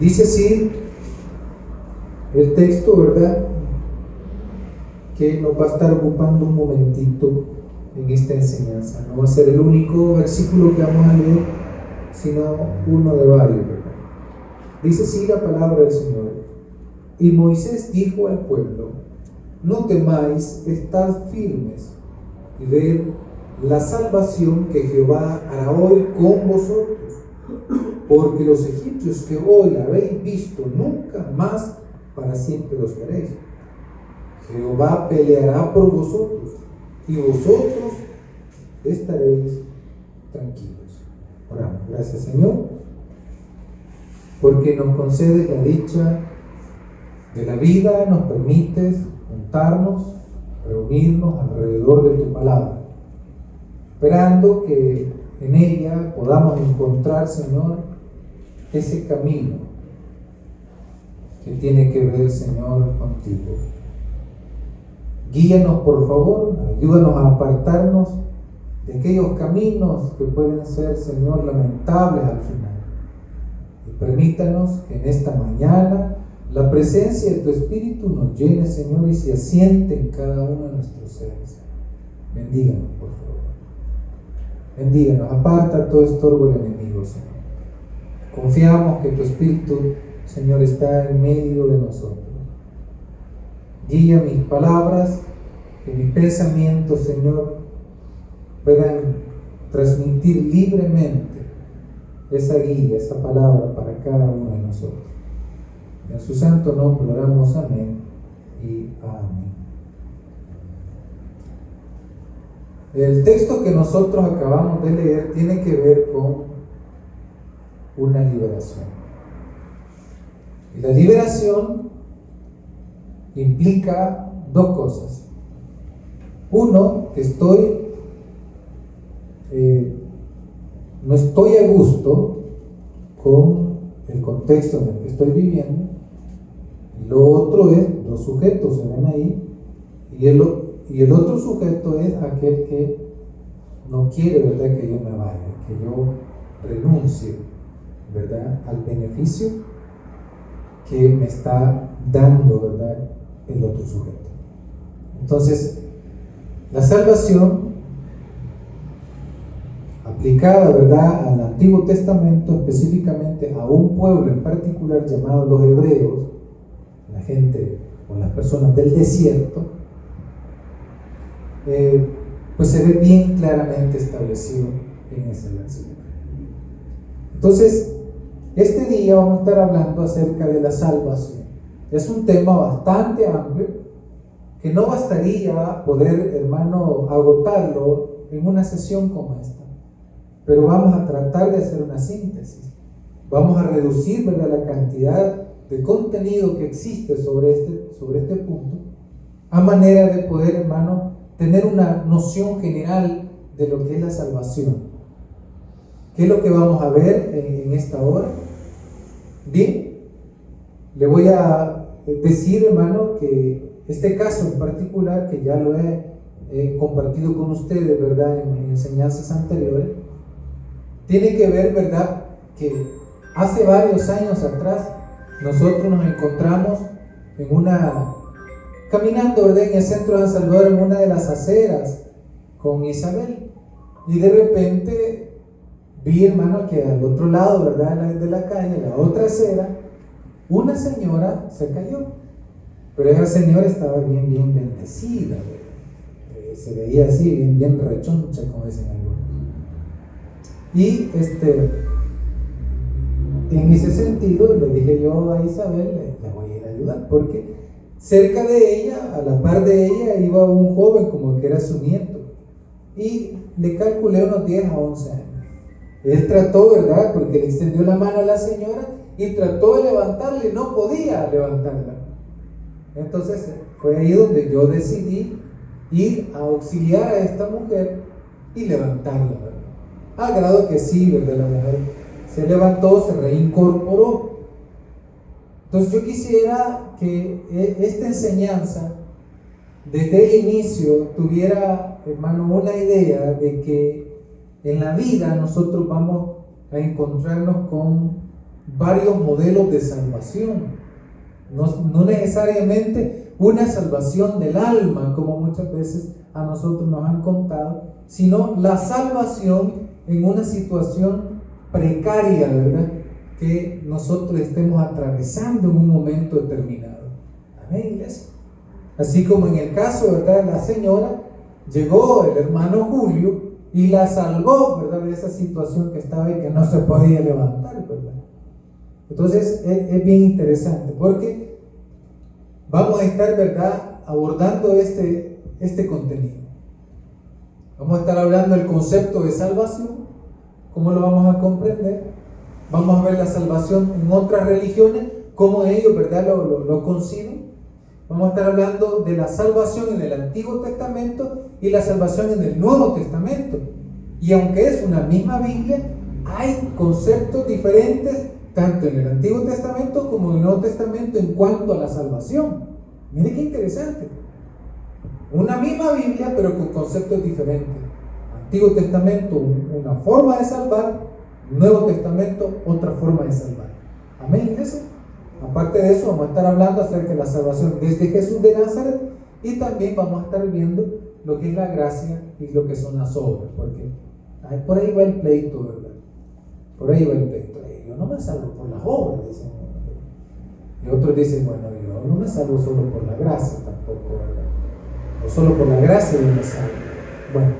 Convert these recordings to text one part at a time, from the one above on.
Dice así el texto, ¿verdad?, que nos va a estar ocupando un momentito en esta enseñanza. No va a ser el único versículo que vamos a leer, sino uno de varios, ¿verdad? Dice así la palabra del Señor: y Moisés dijo al pueblo: no temáis, estad firmes y ved la salvación que Jehová hará hoy con vosotros, porque los egipcios que hoy habéis visto, nunca más para siempre los veréis. Jehová peleará por vosotros y vosotros estaréis tranquilos. Oramos. Gracias, Señor, porque nos concedes la dicha de la vida, nos permites juntarnos, reunirnos alrededor de tu palabra, esperando que en ella podamos encontrar, Señor, ese camino que tiene que ver, Señor, contigo. Guíanos, por favor, ayúdanos a apartarnos de aquellos caminos que pueden ser, Señor, lamentables al final. Y permítanos que en esta mañana la presencia de tu Espíritu nos llene, Señor, y se asiente en cada uno de nuestros seres. Bendíganos, por favor. Bendíganos, aparta todo estorbo del enemigo, Señor. Confiamos que tu Espíritu, Señor, está en medio de nosotros. Guía mis palabras, que mis pensamientos, Señor, puedan transmitir libremente esa guía, esa palabra para cada uno de nosotros. En su santo nombre oramos, amén y amén. El texto que nosotros acabamos de leer tiene que ver con una liberación. Y la liberación implica dos cosas. Uno, que no estoy a gusto con el contexto en el que estoy viviendo. Y lo otro es, dos sujetos se ven ahí, y el otro sujeto es aquel que no quiere, ¿verdad?, que yo me vaya, que yo renuncie, ¿verdad?, al beneficio que me está dando, ¿verdad?, el otro sujeto. Entonces, la salvación aplicada, ¿verdad?, al Antiguo Testamento, específicamente a un pueblo en particular llamado los hebreos, la gente o las personas del desierto, pues se ve bien claramente establecido en ese versículo. Entonces, este día vamos a estar hablando acerca de la salvación. Es un tema bastante amplio que no bastaría poder, hermano, agotarlo en una sesión como esta, pero vamos a tratar de hacer una síntesis. Vamos a reducir, ¿verdad?, la cantidad de contenido que existe sobre este punto, a manera de poder, hermano, tener una noción general de lo que es la salvación. ¿Qué es lo que vamos a ver en esta hora? Bien, le voy a decir, hermano, que este caso en particular, que ya lo he compartido con ustedes, ¿verdad?, en enseñanzas anteriores, tiene que ver, ¿verdad?, que hace varios años atrás nosotros nos encontramos caminando, ¿verdad?, en el centro de San Salvador, en una de las aceras con Isabel, y de repente vi, hermano, que al otro lado, ¿verdad?, de la calle, la otra acera, una señora se cayó, pero esa señora estaba bien bendecida, ¿verdad? Se veía así, bien rechoncha, como dicen algunos. Y en ese sentido le dije yo a Isabel, le voy a ir a ayudar, porque cerca de ella, a la par de ella, iba un joven como que era su nieto, y le calculé unos 10 a 11 años. Él trató, ¿verdad?, porque le extendió la mano a la señora y trató de levantarla y no podía levantarla. Entonces fue ahí donde yo decidí ir a auxiliar a esta mujer y levantarla, ¿verdad? Al grado que sí, ¿verdad?, la mujer se levantó, se reincorporó. Entonces yo quisiera que esta enseñanza desde el inicio tuviera, hermano, una idea de que en la vida nosotros vamos a encontrarnos con varios modelos de salvación. No necesariamente una salvación del alma, como muchas veces a nosotros nos han contado, sino la salvación en una situación precaria, ¿verdad?, que nosotros estemos atravesando en un momento determinado. Amén, iglesia. Así como en el caso, ¿verdad?, de la señora, llegó el hermano Julio y la salvó, ¿verdad?, de esa situación que estaba y que no se podía levantar, ¿verdad? Entonces es bien interesante porque vamos a estar, ¿verdad?, abordando este contenido. Vamos a estar hablando del concepto de salvación, cómo lo vamos a comprender. Vamos a ver la salvación en otras religiones, cómo ellos, ¿verdad?, lo conciben. Vamos a estar hablando de la salvación en el Antiguo Testamento y la salvación en el Nuevo Testamento. Y aunque es una misma Biblia, hay conceptos diferentes tanto en el Antiguo Testamento como en el Nuevo Testamento en cuanto a la salvación. Mire qué interesante. Una misma Biblia, pero con conceptos diferentes. Antiguo Testamento, una forma de salvar. Nuevo Testamento, otra forma de salvar. Amén, iglesia. Aparte de eso, vamos a estar hablando acerca de la salvación desde Jesús de Nazaret y también vamos a estar viendo lo que es la gracia y lo que son las obras, porque por ahí va el pleito, ¿verdad? Por ahí va el pleito. Yo no me salvo por las obras, dicen. Y otros dicen, bueno, yo no me salvo solo por la gracia tampoco, ¿verdad? O solo por la gracia yo me salvo. Bueno,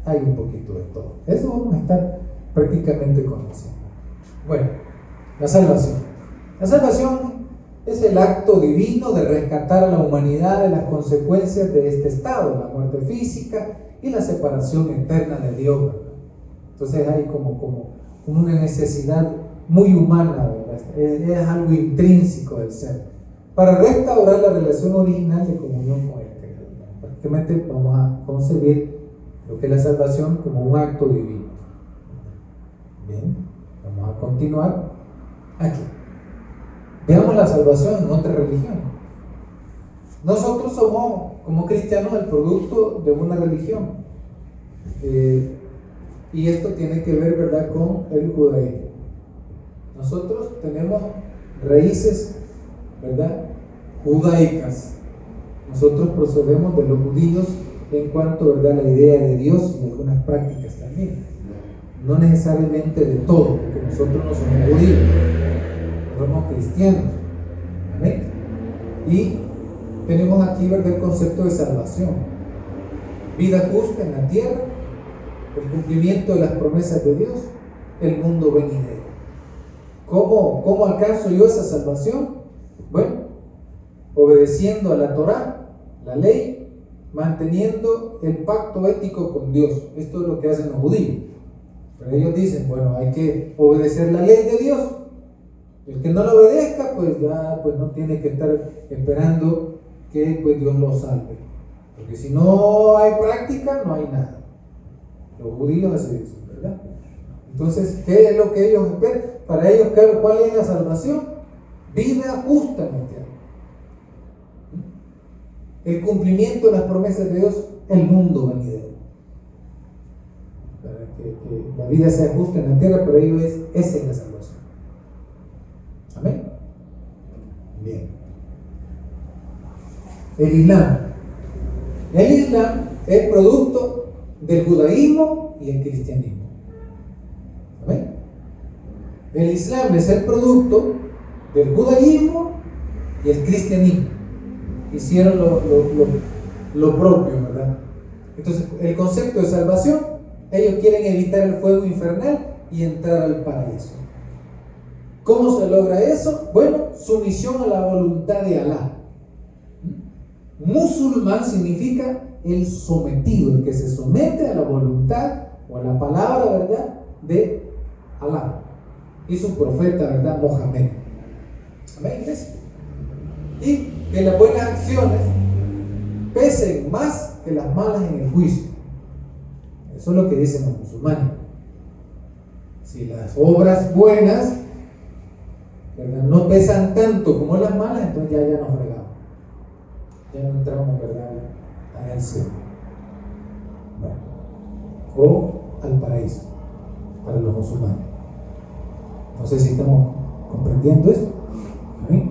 hay un poquito de todo. Eso vamos a estar prácticamente conociendo. Bueno, la salvación. La salvación es el acto divino de rescatar a la humanidad de las consecuencias de este estado, la muerte física y la separación eterna de Dios, ¿verdad? Entonces hay como una necesidad muy humana, ¿verdad? Es algo intrínseco del ser, para restaurar la relación original de comunión con el Creador. Prácticamente vamos a concebir lo que es la salvación como un acto divino. Bien, vamos a continuar aquí. Veamos la salvación en otra religión. Nosotros somos, como cristianos, el producto de una religión. Y esto tiene que ver, ¿verdad?, con el judaísmo. Nosotros tenemos raíces, ¿verdad?, judaicas. Nosotros procedemos de los judíos en cuanto, ¿verdad?, a la idea de Dios y algunas prácticas también. No necesariamente de todo, porque nosotros no somos judíos. Somos cristianos. Amén. Y tenemos aquí, ¿verdad?, el concepto de salvación. Vida justa en la tierra, el cumplimiento de las promesas de Dios, el mundo venidero. ¿Cómo alcanzo yo esa salvación? Bueno, obedeciendo a la Torá, la ley, manteniendo el pacto ético con Dios. Esto es lo que hacen los judíos. Pero ellos dicen, bueno, hay que obedecer la ley de Dios. El que no lo obedezca, pues ya no tiene que estar esperando que pues Dios lo salve. Porque si no hay práctica, no hay nada. Los judíos así dicen, ¿verdad? Entonces, ¿qué es lo que ellos esperan? Para ellos, ¿cuál es la salvación? Vida justa en la tierra. El cumplimiento de las promesas de Dios, el mundo venidero. Para que la vida sea justa en la tierra, para ellos esa es la salvación. Amén. Bien. El Islam. El Islam es producto del judaísmo y el cristianismo. Amén. El Islam es el producto del judaísmo y el cristianismo. Hicieron lo propio, ¿verdad? Entonces, el concepto de salvación, ellos quieren evitar el fuego infernal y entrar al paraíso. ¿Cómo se logra eso? Bueno, sumisión a la voluntad de Alá. Musulmán significa el sometido, el que se somete a la voluntad o a la palabra, ¿verdad?, de Alá y su profeta, ¿verdad?, Mohammed. Amén. Y que las buenas acciones pesen más que las malas en el juicio. Eso es lo que dicen los musulmanes. Si las obras buenas, ¿verdad?, no pesan tanto como las malas, entonces ya nos fregamos. Ya no entramos, ¿verdad?, al cielo. Bueno, o al paraíso para los musulmanes. No sé si estamos comprendiendo esto. ¿Sí?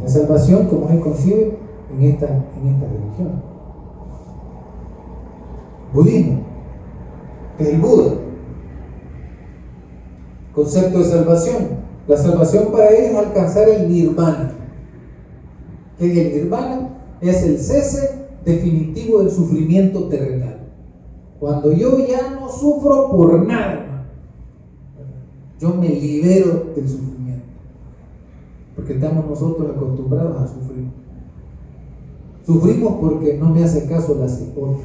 La salvación como se concibe en esta religión. Budismo, que es el Buda. Concepto de salvación. La salvación para ellos es alcanzar el nirvana. ¿Qué es el nirvana? Es el cese definitivo del sufrimiento terrenal. Cuando yo ya no sufro por nada, yo me libero del sufrimiento. Porque estamos nosotros acostumbrados a sufrir. Sufrimos porque no me hace caso la cipote.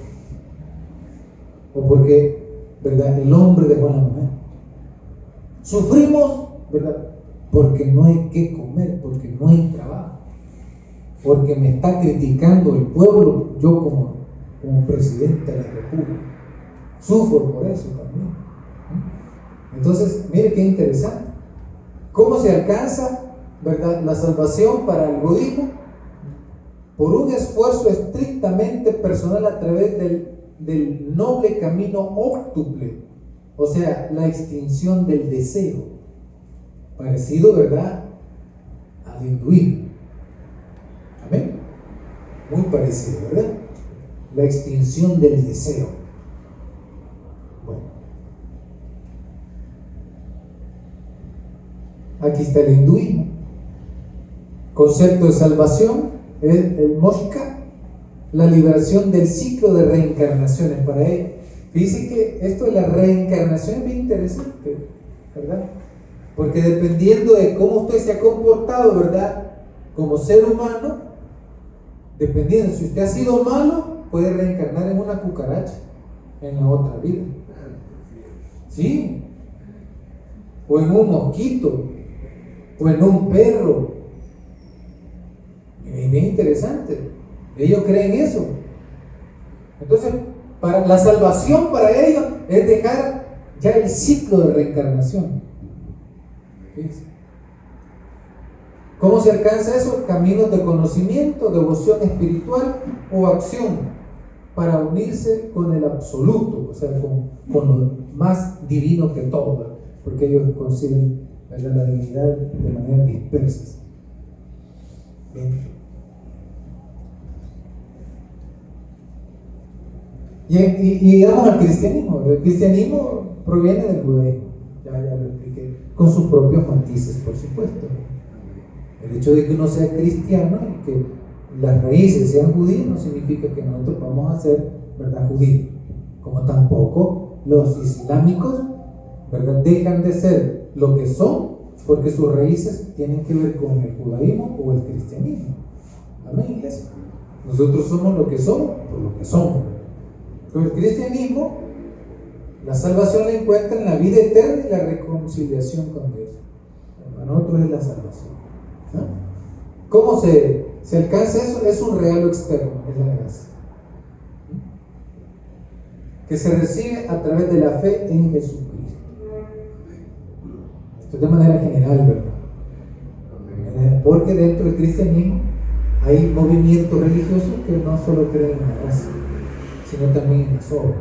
O porque, ¿verdad?, el hombre dejó a la mujer. Sufrimos, ¿verdad?, porque no hay que comer, porque no hay trabajo, porque me está criticando el pueblo, yo como presidente de la república. Sufro por eso también. Entonces, mire qué interesante. ¿Cómo se alcanza, verdad, la salvación para el budismo? Por un esfuerzo estrictamente personal a través del noble camino óctuple, o sea, la extinción del deseo, parecido, ¿verdad?, al hinduismo. Amén. Muy parecido, ¿verdad? La extinción del deseo. Bueno, aquí está el hinduismo. Concepto de salvación es el moksha, la liberación del ciclo de reencarnaciones para él. Fíjense que esto de la reencarnación es bien interesante, ¿verdad? Porque dependiendo de cómo usted se ha comportado, ¿verdad?, como ser humano, dependiendo, si usted ha sido malo, puede reencarnar en una cucaracha en la otra vida. Sí. O en un mosquito, o en un perro. Es bien interesante. Ellos creen eso. Entonces, para la salvación para ellos es dejar ya el ciclo de reencarnación. ¿Fíjense? ¿Cómo se alcanza eso? Caminos de conocimiento, devoción espiritual o acción para unirse con el absoluto, o sea, con lo más divino que todo, ¿verdad? Porque ellos conciben la divinidad de manera dispersa. Bien. Y llegamos al cristianismo. El cristianismo proviene del judaísmo, ya lo expliqué, con sus propios matices, por supuesto. El hecho de que uno sea cristiano y que las raíces sean judías no significa que nosotros vamos a ser, ¿verdad?, judíos. Como tampoco los islámicos, ¿verdad?, dejan de ser lo que son porque sus raíces tienen que ver con el judaísmo o el cristianismo. Amén, iglesia. Nosotros somos lo que somos por lo que somos. Pero el cristianismo, la salvación la encuentra en la vida eterna y la reconciliación con Dios. Para nosotros es la salvación. ¿No? ¿Cómo se alcanza eso? Es un regalo externo, es la gracia, que se recibe a través de la fe en Jesucristo. Esto es de manera general, ¿verdad? Porque dentro del cristianismo hay movimientos religiosos que no solo creen en la gracia, sino también en las obras.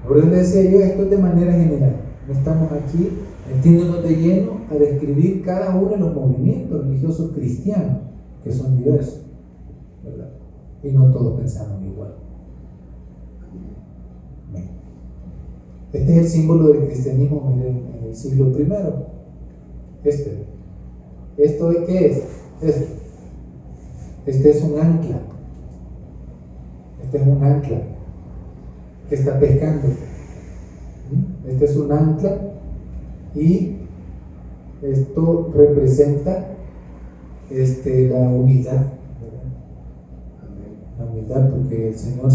Por eso le decía yo, esto es de manera general. No estamos aquí metiéndonos de lleno a describir cada uno de los movimientos religiosos cristianos, que son diversos, ¿verdad? Y no todos pensamos igual. Bien. Este es el símbolo del cristianismo, miren, en el siglo I. ¿Esto de qué es? Este es un ancla. Este es un ancla que está pescando. Este es un ancla y esto representa la humildad, ¿verdad? La humildad, porque el Señor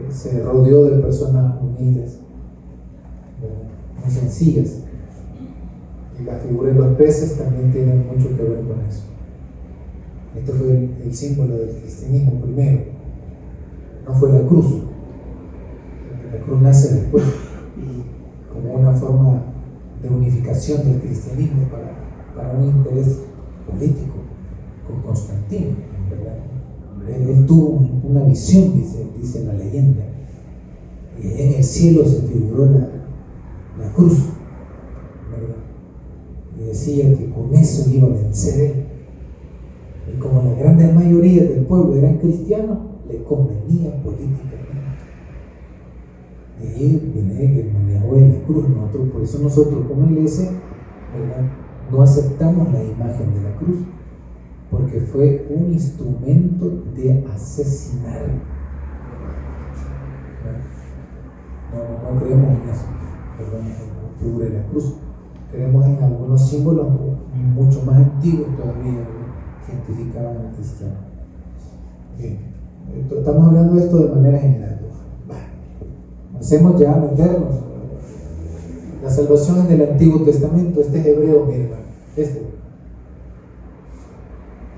se rodeó de personas humildes, ¿verdad?, muy sencillas. Y la figura de los peces también tiene mucho que ver con eso. Este fue el símbolo del cristianismo primero, no fue la cruz. La cruz nace después, como una forma de unificación del cristianismo para un interés político con Constantino, ¿verdad? Él tuvo una visión, dice la leyenda, y en el cielo se figuró cruz, ¿verdad? Y decía que con eso iba a vencer él. Y como la gran mayoría del pueblo eran cristianos, le convenía políticamente. De ahí viene el manejo de la cruz. Por eso nosotros como iglesia, ¿verdad?, no aceptamos la imagen de la cruz, porque fue un instrumento de asesinar. No creemos en eso, perdón, en la figura de la cruz. Creemos en algunos símbolos mucho más antiguos todavía que identificaban al cristiano. Bien, estamos hablando de esto de manera general. Hacemos ya meternos. La salvación en el Antiguo Testamento, este es hebreo, mi hermano.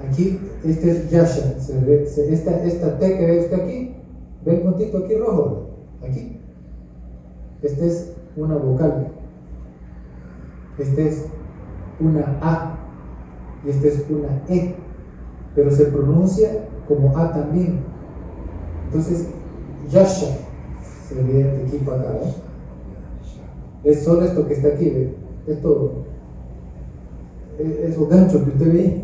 Aquí, este es Yasha. Esta T que ve usted aquí, ve el puntito aquí rojo, aquí. Este es una vocal. Este es una A. Y este es una E. Pero se pronuncia como A también. Entonces, Yasha se ve de aquí para acá, ¿eh? Es solo esto que está aquí, ¿ve? Esto, esos ganchos que usted ve.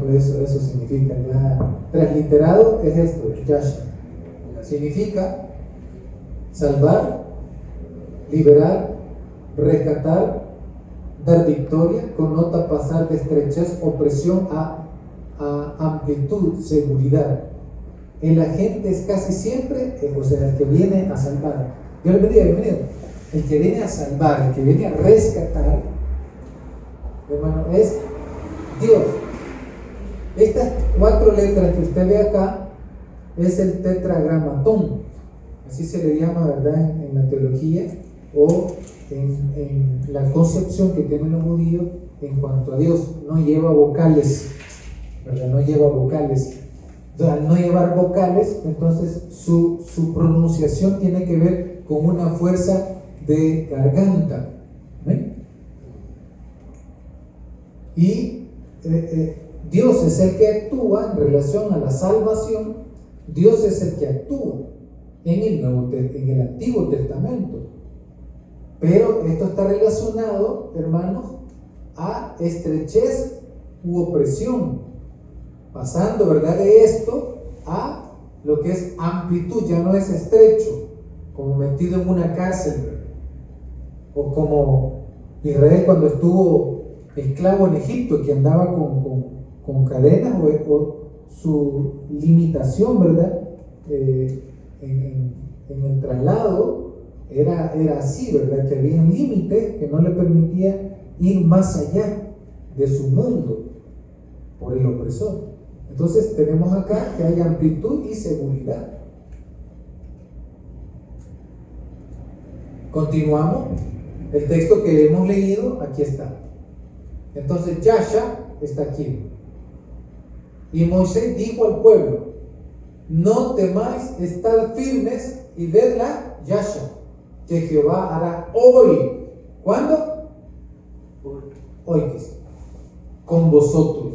Pues eso significa, ya transliterado es esto, Yasha. Significa salvar, liberar, rescatar, dar victoria, connota pasar de estrechez, opresión a amplitud, seguridad. El agente es casi siempre, o sea, el que viene a salvar. Dios le bendiga, bienvenido. El que viene a salvar, el que viene a rescatar, hermano, es Dios. Estas 4 letras que usted ve acá es el tetragramatón, así se le llama, ¿verdad?, en la teología o en la concepción que tienen los judíos en cuanto a Dios. No lleva vocales, ¿verdad? No lleva vocales. Entonces, al no llevar vocales, entonces su pronunciación tiene que ver con una fuerza de garganta. ¿Ven? Y Dios es el que actúa en relación a la salvación. Dios es el que actúa en el Antiguo Testamento. Pero esto está relacionado, hermanos, a estrechez u opresión, pasando, ¿verdad?, de esto a lo que es amplitud. Ya no es estrecho, como metido en una cárcel, ¿verdad?, o como Israel cuando estuvo esclavo en Egipto, que andaba con cadenas, o su limitación, ¿verdad?, en el traslado era así, ¿verdad?, que había un límite que no le permitía ir más allá de su mundo por el opresor. Entonces tenemos acá que hay amplitud y seguridad. Continuamos. El texto que hemos leído, aquí está. Entonces Yasha está aquí. Y Moisés dijo al pueblo: no temáis, estad firmes y ved la Yasha que Jehová hará hoy. ¿Cuándo? Hoy dice, con vosotros.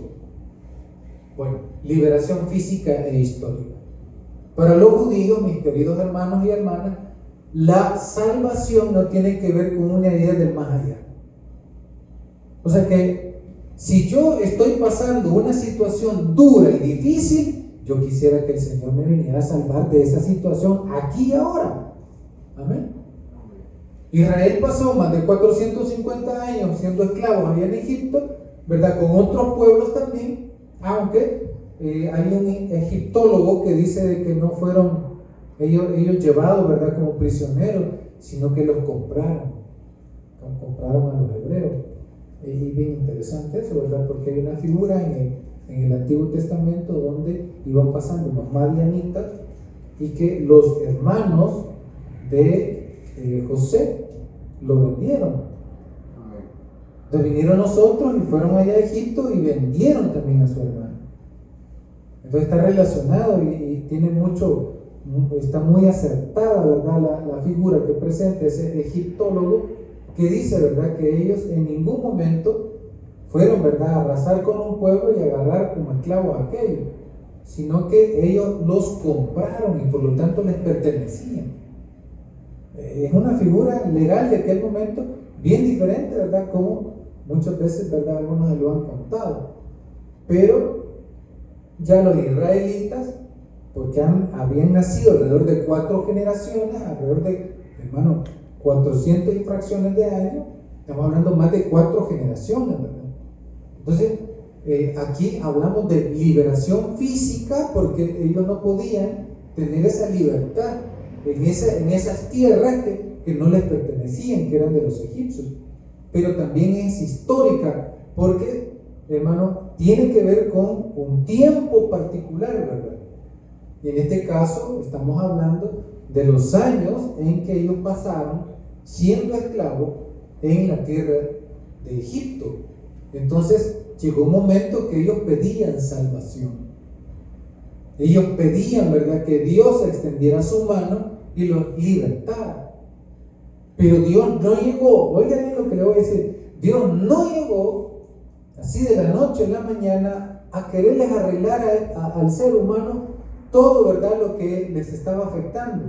Bueno, liberación física e histórica. Para los judíos, mis queridos hermanos y hermanas, la salvación no tiene que ver con una idea del más allá. O sea que si yo estoy pasando una situación dura y difícil, yo quisiera que el Señor me viniera a salvar de esa situación aquí y ahora. Amén. Israel pasó más de 450 años siendo esclavos allá en Egipto, ¿verdad?, con otros pueblos también, aunque hay un egiptólogo que dice de que no fueron ellos llevados, ¿verdad?, como prisioneros, sino que los compraron a los hebreos. Y bien interesante eso, ¿verdad?, porque hay una figura en el Antiguo Testamento donde iban pasando los madianitas y que los hermanos de José lo vendieron. Entonces vinieron nosotros y fueron allá a Egipto y vendieron también a su hermano. Entonces está relacionado y tiene mucho, está muy acertada, ¿verdad?, la figura que presenta ese egiptólogo, que dice, ¿verdad?, que ellos en ningún momento fueron, ¿verdad?, a arrasar con un pueblo y agarrar como esclavos a aquello, sino que ellos los compraron y por lo tanto les pertenecían. Es una figura legal de aquel momento bien diferente, ¿verdad? Como muchas veces, ¿verdad? Algunos se lo han contado. Pero ya los israelitas, porque habían nacido alrededor de 4 generaciones, alrededor de, hermano, 400 y fracciones de años, estamos hablando más de 4 generaciones, ¿verdad? Entonces, aquí hablamos de liberación física, porque ellos no podían tener esa libertad en esas tierras que no les pertenecían, que eran de los egipcios. Pero también es histórica, porque, hermano, tiene que ver con un tiempo particular, ¿verdad? Y en este caso estamos hablando de los años en que ellos pasaron siendo esclavos en la tierra de Egipto. Entonces llegó un momento que ellos pedían salvación. Ellos pedían, ¿verdad?, que Dios extendiera su mano y los libertara. Pero Dios no llegó, oigan lo que le voy a decir, Dios no llegó así de la noche a la mañana a quererles arreglar al ser humano todo, ¿verdad?, lo que les estaba afectando.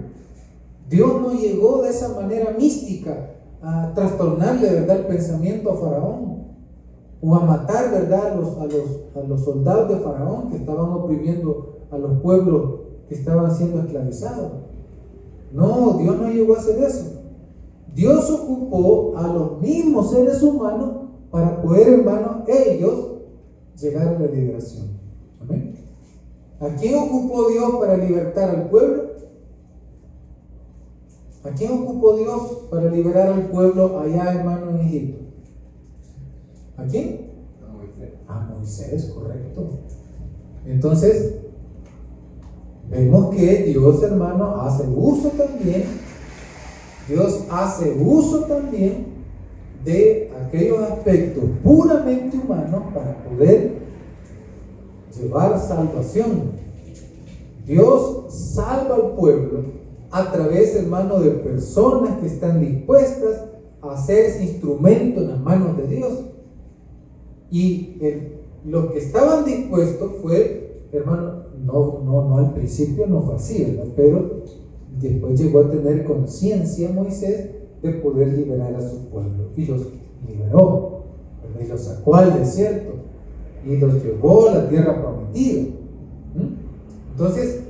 Dios no llegó de esa manera mística a trastornarle, ¿verdad?, el pensamiento a Faraón, o a matar, ¿verdad?, a los soldados de Faraón que estaban oprimiendo a los pueblos que estaban siendo esclavizados. No, Dios no llegó a hacer eso. Dios ocupó a los mismos seres humanos para poder, hermanos, ellos llegar a la liberación. Amén. ¿A quién ocupó Dios para libertar al pueblo? ¿A quién ocupó Dios para liberar al pueblo allá, hermano, en Egipto? ¿A quién? A Moisés. A Moisés, correcto. Entonces, vemos que Dios, hermano, hace uso también de aquellos aspectos puramente humanos para poder llevar salvación. Dios salva al pueblo a través, hermano, de personas que están dispuestas a hacerse instrumento en las manos de Dios. Y los que estaban dispuestos fue, hermano, no al principio no fue así, ¿verdad? Pero después llegó a tener conciencia Moisés de poder liberar a su pueblo, y los liberó, ¿verdad? Y los sacó al desierto y los llevó a la tierra prometida. Entonces,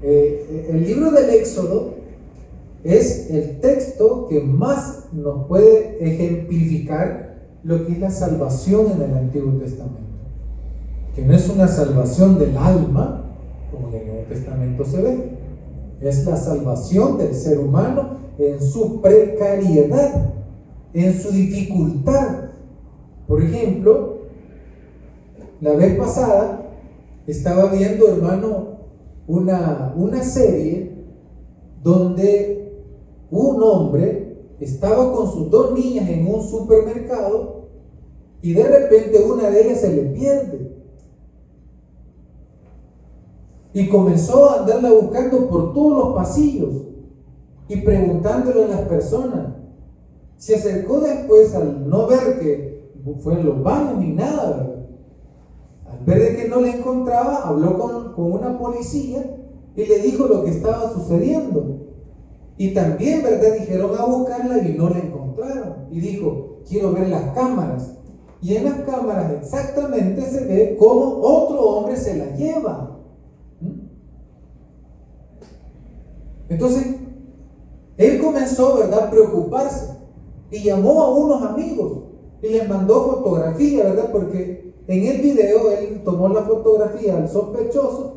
el libro del Éxodo es el texto que más nos puede ejemplificar lo que es la salvación en el Antiguo Testamento, que no es una salvación del alma como en el Nuevo Testamento se ve, es la salvación del ser humano en su precariedad, en su dificultad. Por ejemplo, la vez pasada estaba viendo, hermano, una serie donde un hombre estaba con sus 2 niñas en un supermercado y de repente una de ellas se le pierde. Y comenzó a andarla buscando por todos los pasillos y preguntándole a las personas. Se acercó después, al no ver que fue en los baños ni nada, ¿verdad? Al ver de que no la encontraba, habló con una policía y le dijo lo que estaba sucediendo. Y también, ¿verdad?, dijeron a buscarla y no la encontraron. Y dijo, quiero ver las cámaras. Y en las cámaras exactamente se ve cómo otro hombre se la lleva. Entonces, él comenzó, ¿verdad?, a preocuparse y llamó a unos amigos y les mandó fotografía, ¿verdad?, porque en el video él tomó la fotografía al sospechoso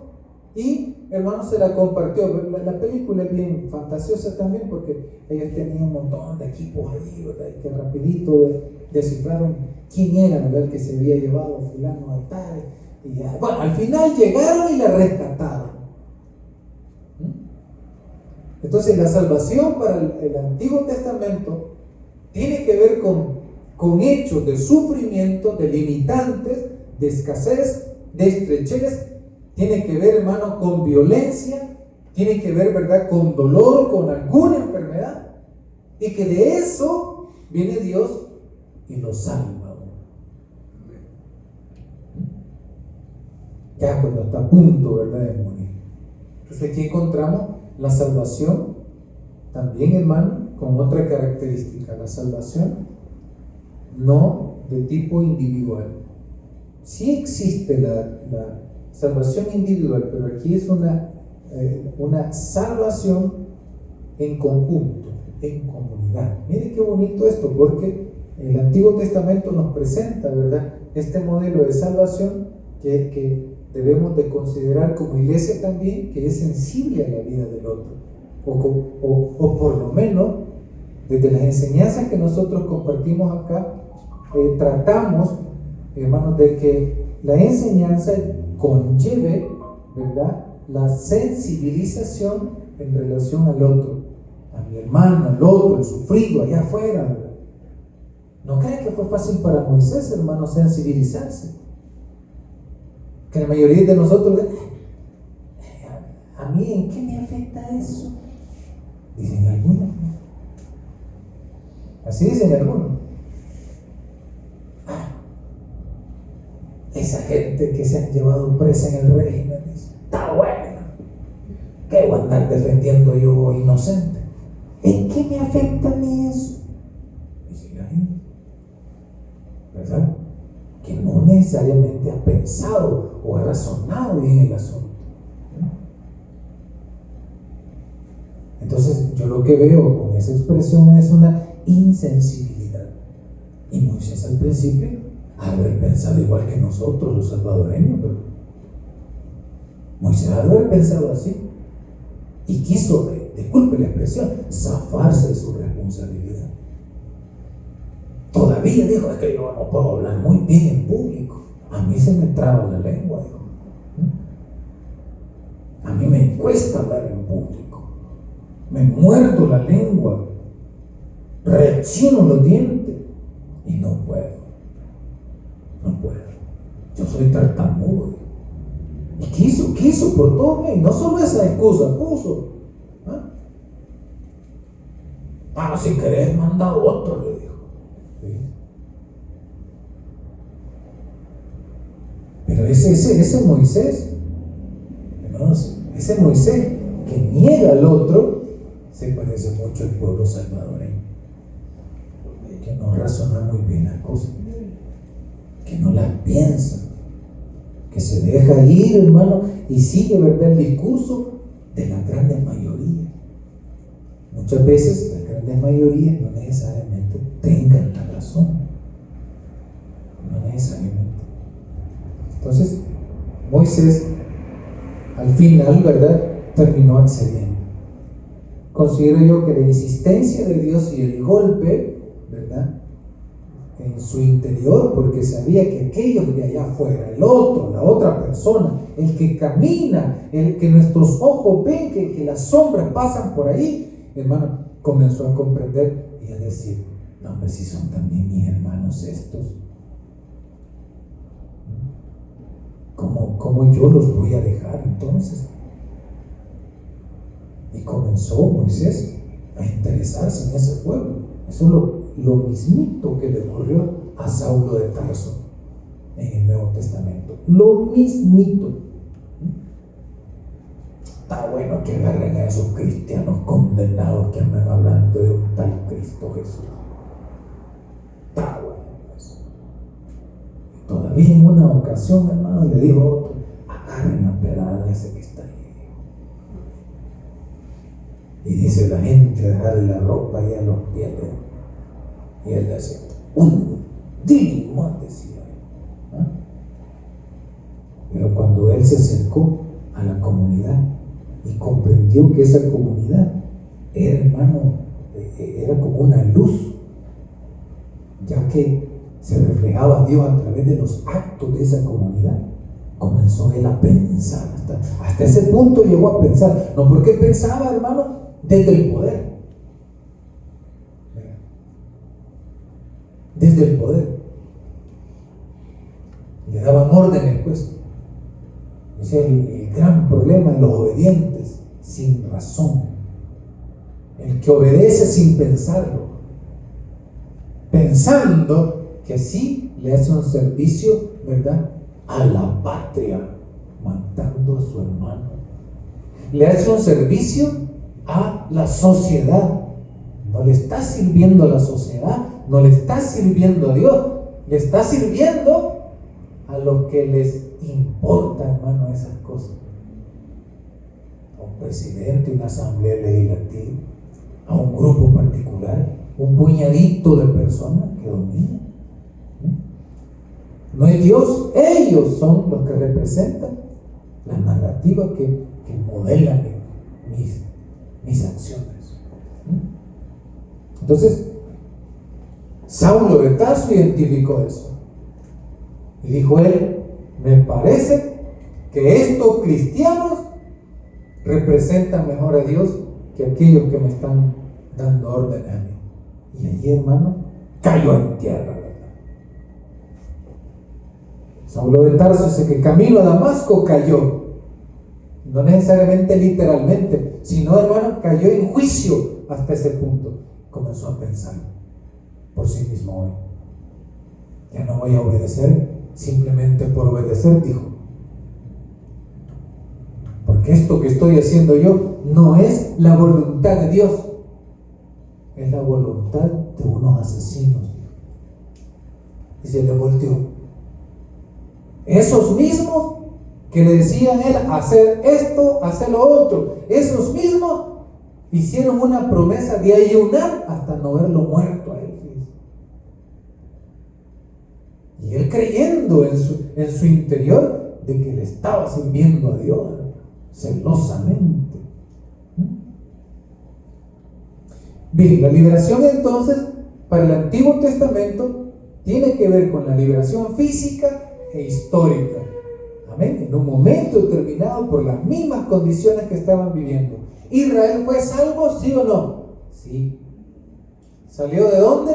y, hermano, se la compartió. La película es bien fantasiosa también porque ellos tenían un montón de equipos ahí, ¿verdad?, y que rapidito descifraron quién era, ¿verdad?, el que se había llevado a fulano de tal. Y ya, bueno, al final llegaron y la rescataron. Entonces, la salvación para el Antiguo Testamento tiene que ver con hechos de sufrimiento, de limitantes, de escasez, de estrechez. Tiene que ver, hermano, con violencia, tiene que ver, ¿verdad?, con dolor, con alguna enfermedad, y que de eso viene Dios y lo salva. Ya cuando está a punto, ¿verdad?, de morir. Entonces aquí encontramos la salvación también, hermano, con otra característica, la salvación no de tipo individual. Sí existe la salvación individual, pero aquí es una salvación en conjunto, en comunidad. Mire qué bonito esto, porque el Antiguo Testamento nos presenta, ¿verdad?, este modelo de salvación que debemos de considerar como iglesia también, que es sensible a la vida del otro, o por lo menos desde las enseñanzas que nosotros compartimos acá, tratamos, hermanos, de que la enseñanza conlleve, ¿verdad?, la sensibilización en relación al otro, a mi hermano, al otro, el sufrido allá afuera, ¿verdad? ¿No cree que fue fácil para Moisés, hermano, sensibilizarse? Que la mayoría de nosotros, ¿a mí en qué me afecta eso? Dicen algunos. Así dicen algunos. Esa gente que se han llevado presa en el régimen, dice, está buena. ¿Qué voy a andar defendiendo yo inocente? ¿En qué me afecta a mí eso? Dice la gente, ¿verdad? Que no necesariamente ha pensado o ha razonado bien el asunto. Entonces, yo lo que veo con esa expresión es una insensibilidad. Y Moisés al principio ha de haber pensado igual que nosotros, los salvadoreños, pero Moisés ha de haber pensado así. Y quiso, disculpe la expresión, zafarse de su responsabilidad. Todavía dijo, es que yo no puedo hablar muy bien en público. A mí se me traba la lengua, dijo. A mí me cuesta hablar en público. Me muerdo la lengua. Rechino los dientes. Y no puedo. No puedo. Yo soy tartamudo. Y quiso por todo. Y no solo esa excusa puso. Si querés, manda otro, le dijo. ¿Sí? Pero ese Moisés, hermanos, ese Moisés que niega al otro, se parece mucho al pueblo salvadoreño, que no razona muy bien las cosas, que no las piensa, que se deja ir, hermano, y sigue, ¿verdad?, el discurso de la grande mayoría. Muchas veces las grandes mayorías no necesariamente tengan la razón, no necesariamente. Entonces, Moisés al final, ¿verdad?, terminó accediendo. Considero yo que la insistencia de Dios y el golpe, ¿verdad?, en su interior, porque sabía que aquellos de allá afuera, el otro, la otra persona, el que camina, el que nuestros ojos ven, que las sombras pasan por ahí, hermano, comenzó a comprender y a decir, no, hombre, si son también mis hermanos estos, ¿cómo yo los voy a dejar entonces? Y comenzó Moisés a interesarse en ese pueblo. Eso es lo mismito que le ocurrió a Saulo de Tarso en el Nuevo Testamento. Lo mismito. Está bueno que agarren a esos cristianos condenados que andan hablando de un tal Cristo Jesús. Está bueno eso. Todavía en una ocasión, hermano, le dijo a otro, agarren a pedada ese que está ahí. Y dice la gente, dejarle la ropa ahí a los pies de él. Y él decía, dile más, decía él. Pero cuando él se acercó a la comunidad y comprendió que esa comunidad era, hermano, era como una luz, ya que se reflejaba a Dios a través de los actos de esa comunidad, comenzó él a pensar, hasta ese punto llegó a pensar, no porque pensaba, hermano, desde el poder, desde el poder, le daban órdenes, pues. Ese es el gran problema de los obedientes sin razón, el que obedece sin pensarlo, pensando que así le hace un servicio, ¿verdad?, a la patria, matando a su hermano. Le hace un servicio a la sociedad. No le está sirviendo a la sociedad, no le está sirviendo a Dios, le está sirviendo a los que les importa, hermano, esas cosas. A un presidente, una asamblea legislativa, a un grupo particular, un puñadito de personas que dominan. No es Dios, ellos son los que representan la narrativa que modelan mis acciones. Entonces, Saulo de Tarso identificó eso y dijo él: me parece que estos cristianos representan mejor a Dios que aquellos que me están dando órdenes a mí. Y allí, hermano, cayó en tierra, ¿verdad? Saulo de Tarso dice que camino a Damasco cayó, no necesariamente literalmente, sino, hermano, cayó en juicio hasta ese punto. Comenzó a pensar por sí mismo hoy: ya no voy a obedecer simplemente por obedecer, dijo, porque esto que estoy haciendo yo no es la voluntad de Dios, es la voluntad de unos asesinos. Y se le volteó. Esos mismos que le decían a él hacer esto, hacer lo otro, esos mismos hicieron una promesa de ayunar hasta no verlo muerto a él. Y él creyendo en su interior de que le estaba sirviendo a Dios celosamente. Bien, la liberación entonces para el Antiguo Testamento tiene que ver con la liberación física e histórica. Amén. En un momento determinado, por las mismas condiciones que estaban viviendo. ¿Israel fue salvo, sí o no? Sí. ¿Salió de dónde?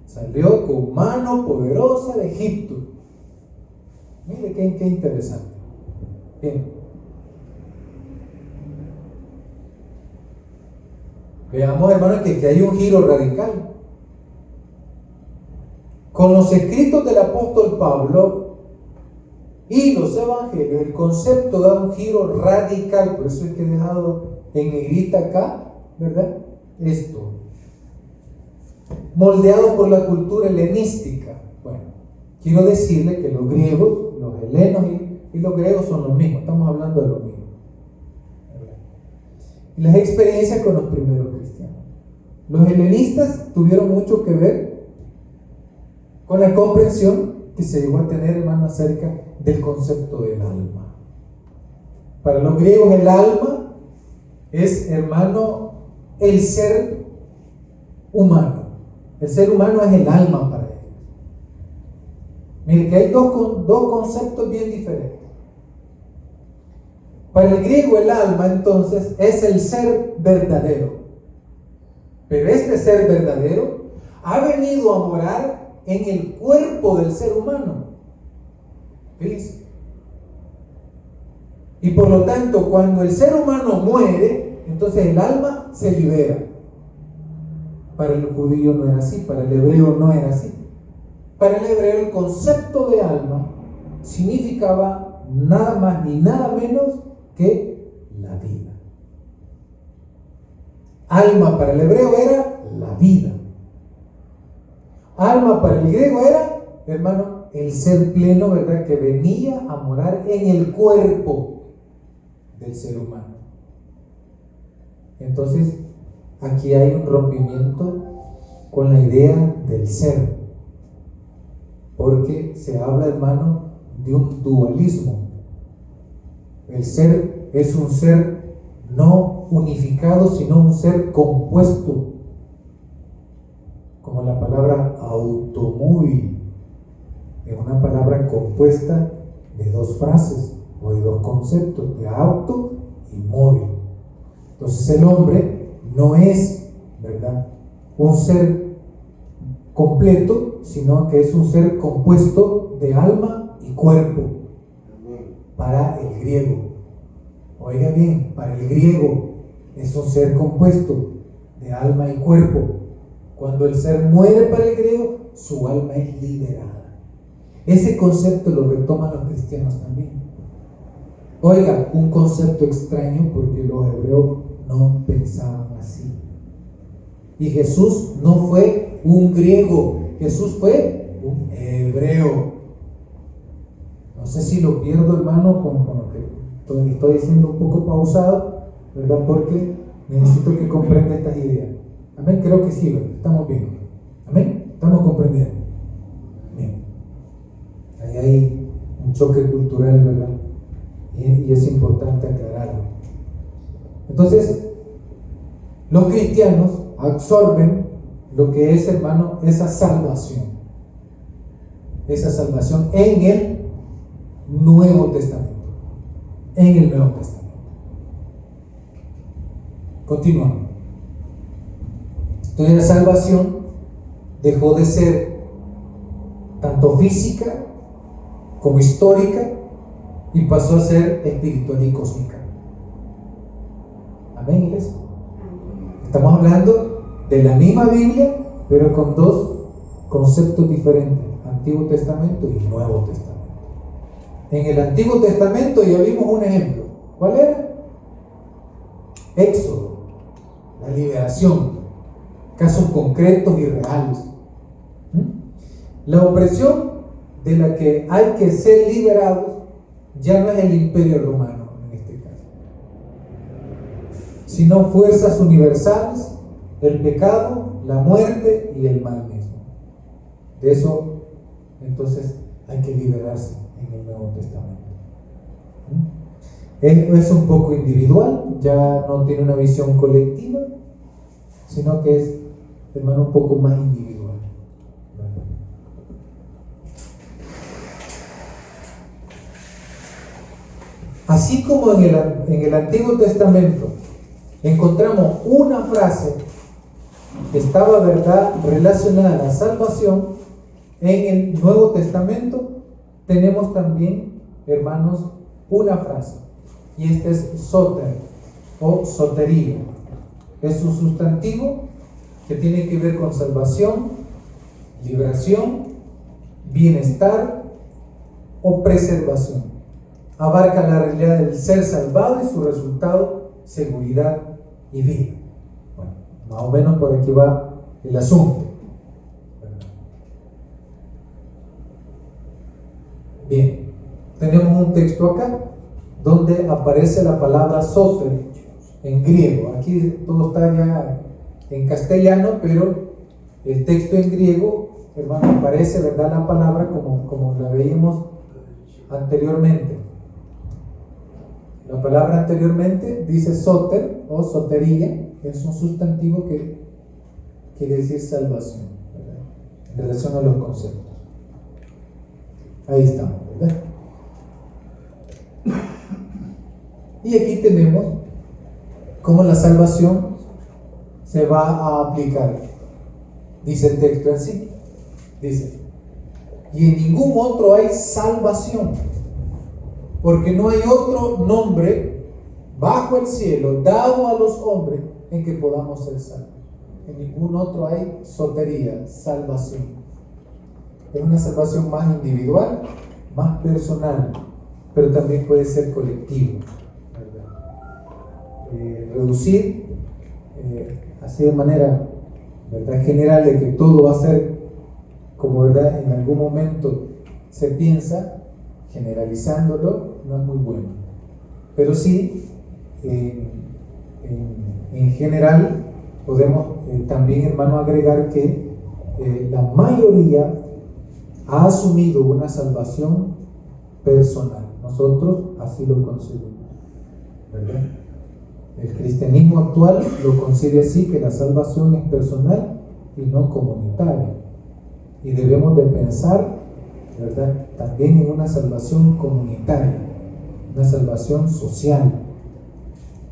Salió con mano poderosa de Egipto. Mire qué interesante. Bien. Veamos, hermanos, que hay un giro radical. Con los escritos del apóstol Pablo y los evangelios, el concepto da un giro radical. Por eso es que he dejado en negrita acá, ¿verdad? Esto. Moldeado por la cultura helenística. Bueno, quiero decirle que los griegos, los helenos y los griegos son los mismos. Estamos hablando de lo mismo. Y las experiencias con los primeros cristianos. Los helenistas tuvieron mucho que ver con la comprensión que se llegó a tener, hermano, acerca del concepto del alma. Para los griegos el alma es, hermano, el ser humano. El ser humano es el alma para ellos. Mire que hay dos conceptos bien diferentes. Para el griego el alma entonces es el ser verdadero. Pero este ser verdadero ha venido a morar en el cuerpo del ser humano. Fíjense. Y por lo tanto, cuando el ser humano muere, entonces el alma se libera. Para el judío no era así, para el hebreo no era así. Para el hebreo el concepto de alma significaba nada más ni nada menos que la vida. Alma para el hebreo era la vida. Alma para el griego era, hermano, el ser pleno, ¿verdad? Que venía a morar en el cuerpo del ser humano. Entonces, aquí hay un rompimiento con la idea del ser, porque se habla, hermano, de un dualismo. El ser es un ser no unificado, sino un ser compuesto, como la palabra automóvil, es una palabra compuesta de dos frases o de dos conceptos, de auto y móvil. Entonces el hombre no es, ¿verdad?, un ser completo, sino que es un ser compuesto de alma y cuerpo. Para el griego, oiga bien, para el griego es un ser compuesto de alma y cuerpo. Cuando el ser muere para el griego, su alma es liberada. Ese concepto lo retoman los cristianos también. Oiga, un concepto extraño porque los hebreos no pensaban así. Y Jesús no fue un griego, Jesús fue un hebreo. No sé si lo pierdo, hermano, con lo que estoy diciendo un poco pausado, ¿verdad? Porque necesito que comprenda estas ideas. Amén, creo que sí, ¿verdad? Estamos viendo. Amén, estamos comprendiendo. Bien. Ahí hay un choque cultural, ¿verdad? Y es importante aclararlo. Entonces, los cristianos absorben lo que es, hermano, esa salvación en el Nuevo Testamento. En el Nuevo Testamento. Continuamos. Entonces la salvación dejó de ser tanto física como histórica y pasó a ser espiritual y cósmica. Amén, iglesia. Estamos hablando de la misma Biblia, pero con dos conceptos diferentes: Antiguo Testamento y Nuevo Testamento. En el Antiguo Testamento ya vimos un ejemplo. ¿Cuál era? Éxodo, la liberación, casos concretos y reales. La opresión de la que hay que ser liberados ya no es el Imperio Romano en este caso, sino fuerzas universales, el pecado, la muerte y el mal mismo. De eso entonces hay que liberarse en el Nuevo Testamento. Es un poco individual, ya no tiene una visión colectiva, sino que es, hermano, un poco más individual. Así como en el Antiguo Testamento encontramos una frase que estaba, ¿verdad?, relacionada a la salvación, en el Nuevo Testamento tenemos también, hermanos, una frase, y esta es soter o sotería. Es un sustantivo que tiene que ver con salvación, liberación, bienestar o preservación. Abarca la realidad del ser salvado y su resultado, seguridad y vida. Bueno, más o menos por aquí va el asunto. Bien, tenemos un texto acá donde aparece la palabra soter en griego. Aquí todo está ya en castellano, pero el texto en griego, hermano, aparece, ¿verdad?, la palabra como la veíamos anteriormente. La palabra anteriormente dice soter o sotería, es un sustantivo que quiere decir salvación, ¿verdad?, en relación a los conceptos. Ahí estamos, ¿verdad? Y aquí tenemos cómo la salvación se va a aplicar. Dice el texto en sí. Dice: y en ningún otro hay salvación, porque no hay otro nombre bajo el cielo dado a los hombres en que podamos ser salvos. En ningún otro hay sotería, salvación. Es una salvación más individual, más personal, pero también puede ser colectivo, ¿verdad? Reducir así de manera, ¿verdad?, general, de que todo va a ser como, ¿verdad?, en algún momento se piensa, generalizándolo, no es muy bueno. Pero sí, en general, podemos también, hermano, agregar que la mayoría ha asumido una salvación personal. Nosotros así lo concebimos, ¿verdad? El cristianismo actual lo concibe así, que la salvación es personal y no comunitaria. Y debemos de pensar, ¿verdad?, también en una salvación comunitaria, una salvación social.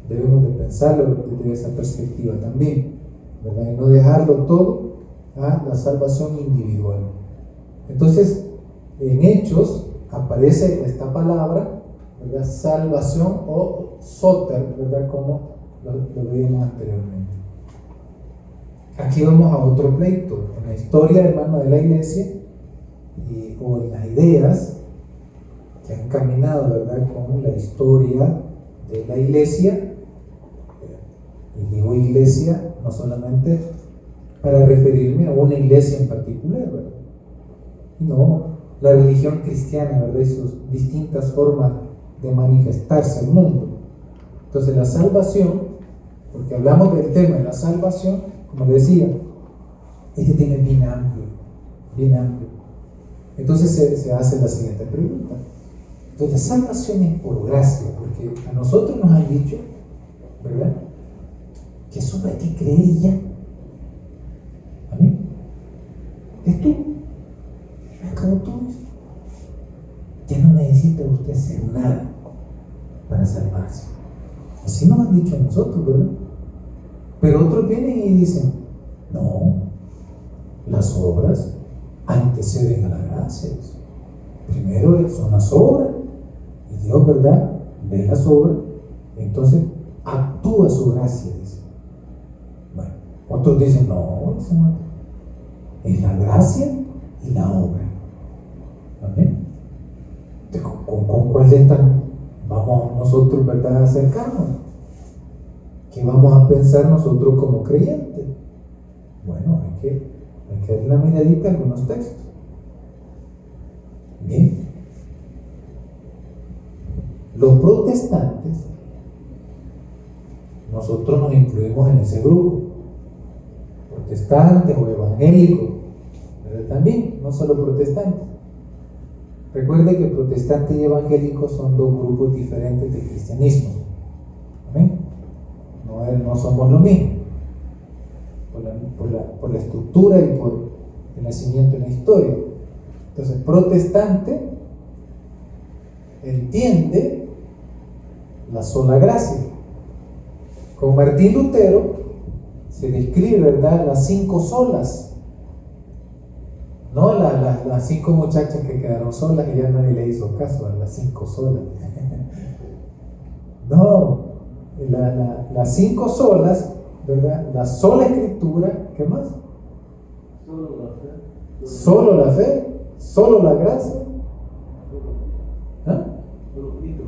Debemos de pensarlo desde esa perspectiva también, ¿verdad?, y no dejarlo todo a la salvación individual. Entonces, en Hechos aparece esta palabra, ¿verdad?, salvación o soter, ¿verdad?, como lo vimos anteriormente. Aquí vamos a otro pleito. En la historia, hermano, de la iglesia, o en las ideas que han caminado, ¿verdad?, con la historia de la iglesia, Y digo iglesia no solamente para referirme a una iglesia en particular, ¿verdad? No, la religión cristiana, ¿verdad? Y sus distintas formas de manifestarse al mundo. Entonces la salvación, porque hablamos del tema de la salvación, como le decía, este tema es bien amplio, bien amplio. Entonces se hace la siguiente pregunta. Entonces la salvación es por gracia, porque a nosotros nos han dicho, ¿verdad?, que solo hay que creer y ya. Amén. Es tú. Es como tú. Ya no necesita usted hacer nada para salvarse. Así nos han dicho a nosotros, ¿verdad? Pero otros vienen y dicen, no, las obras anteceden a la gracia. Primero son las obras, y Dios, ¿verdad?, ve las obras, entonces actúa su gracia, dice. Bueno, otros dicen, no, es la gracia y la obra. Amén. ¿Con cuál de estas vamos nosotros, ¿verdad?, a acercarnos? ¿Qué vamos a pensar nosotros como creyentes? Bueno, hay que darle una miradita a algunos textos. Bien. Los protestantes, nosotros nos incluimos en ese grupo. Protestantes o evangélicos, pero también, no solo protestantes. Recuerde que protestantes y evangélicos son dos grupos diferentes de cristianismo. ¿Amén? No somos lo mismo. Por la estructura y por el nacimiento en la historia. Entonces, protestante entiende la sola gracia. Con Martín Lutero se describe, ¿verdad?, las 5 solas. No las 5 muchachas que quedaron solas y ya nadie le hizo caso, a las 5 solas. No, las 5 solas, ¿verdad? La sola escritura, ¿qué más? Solo la fe. Solo la fe, solo la gracia. ¿Ah? Solo Cristo.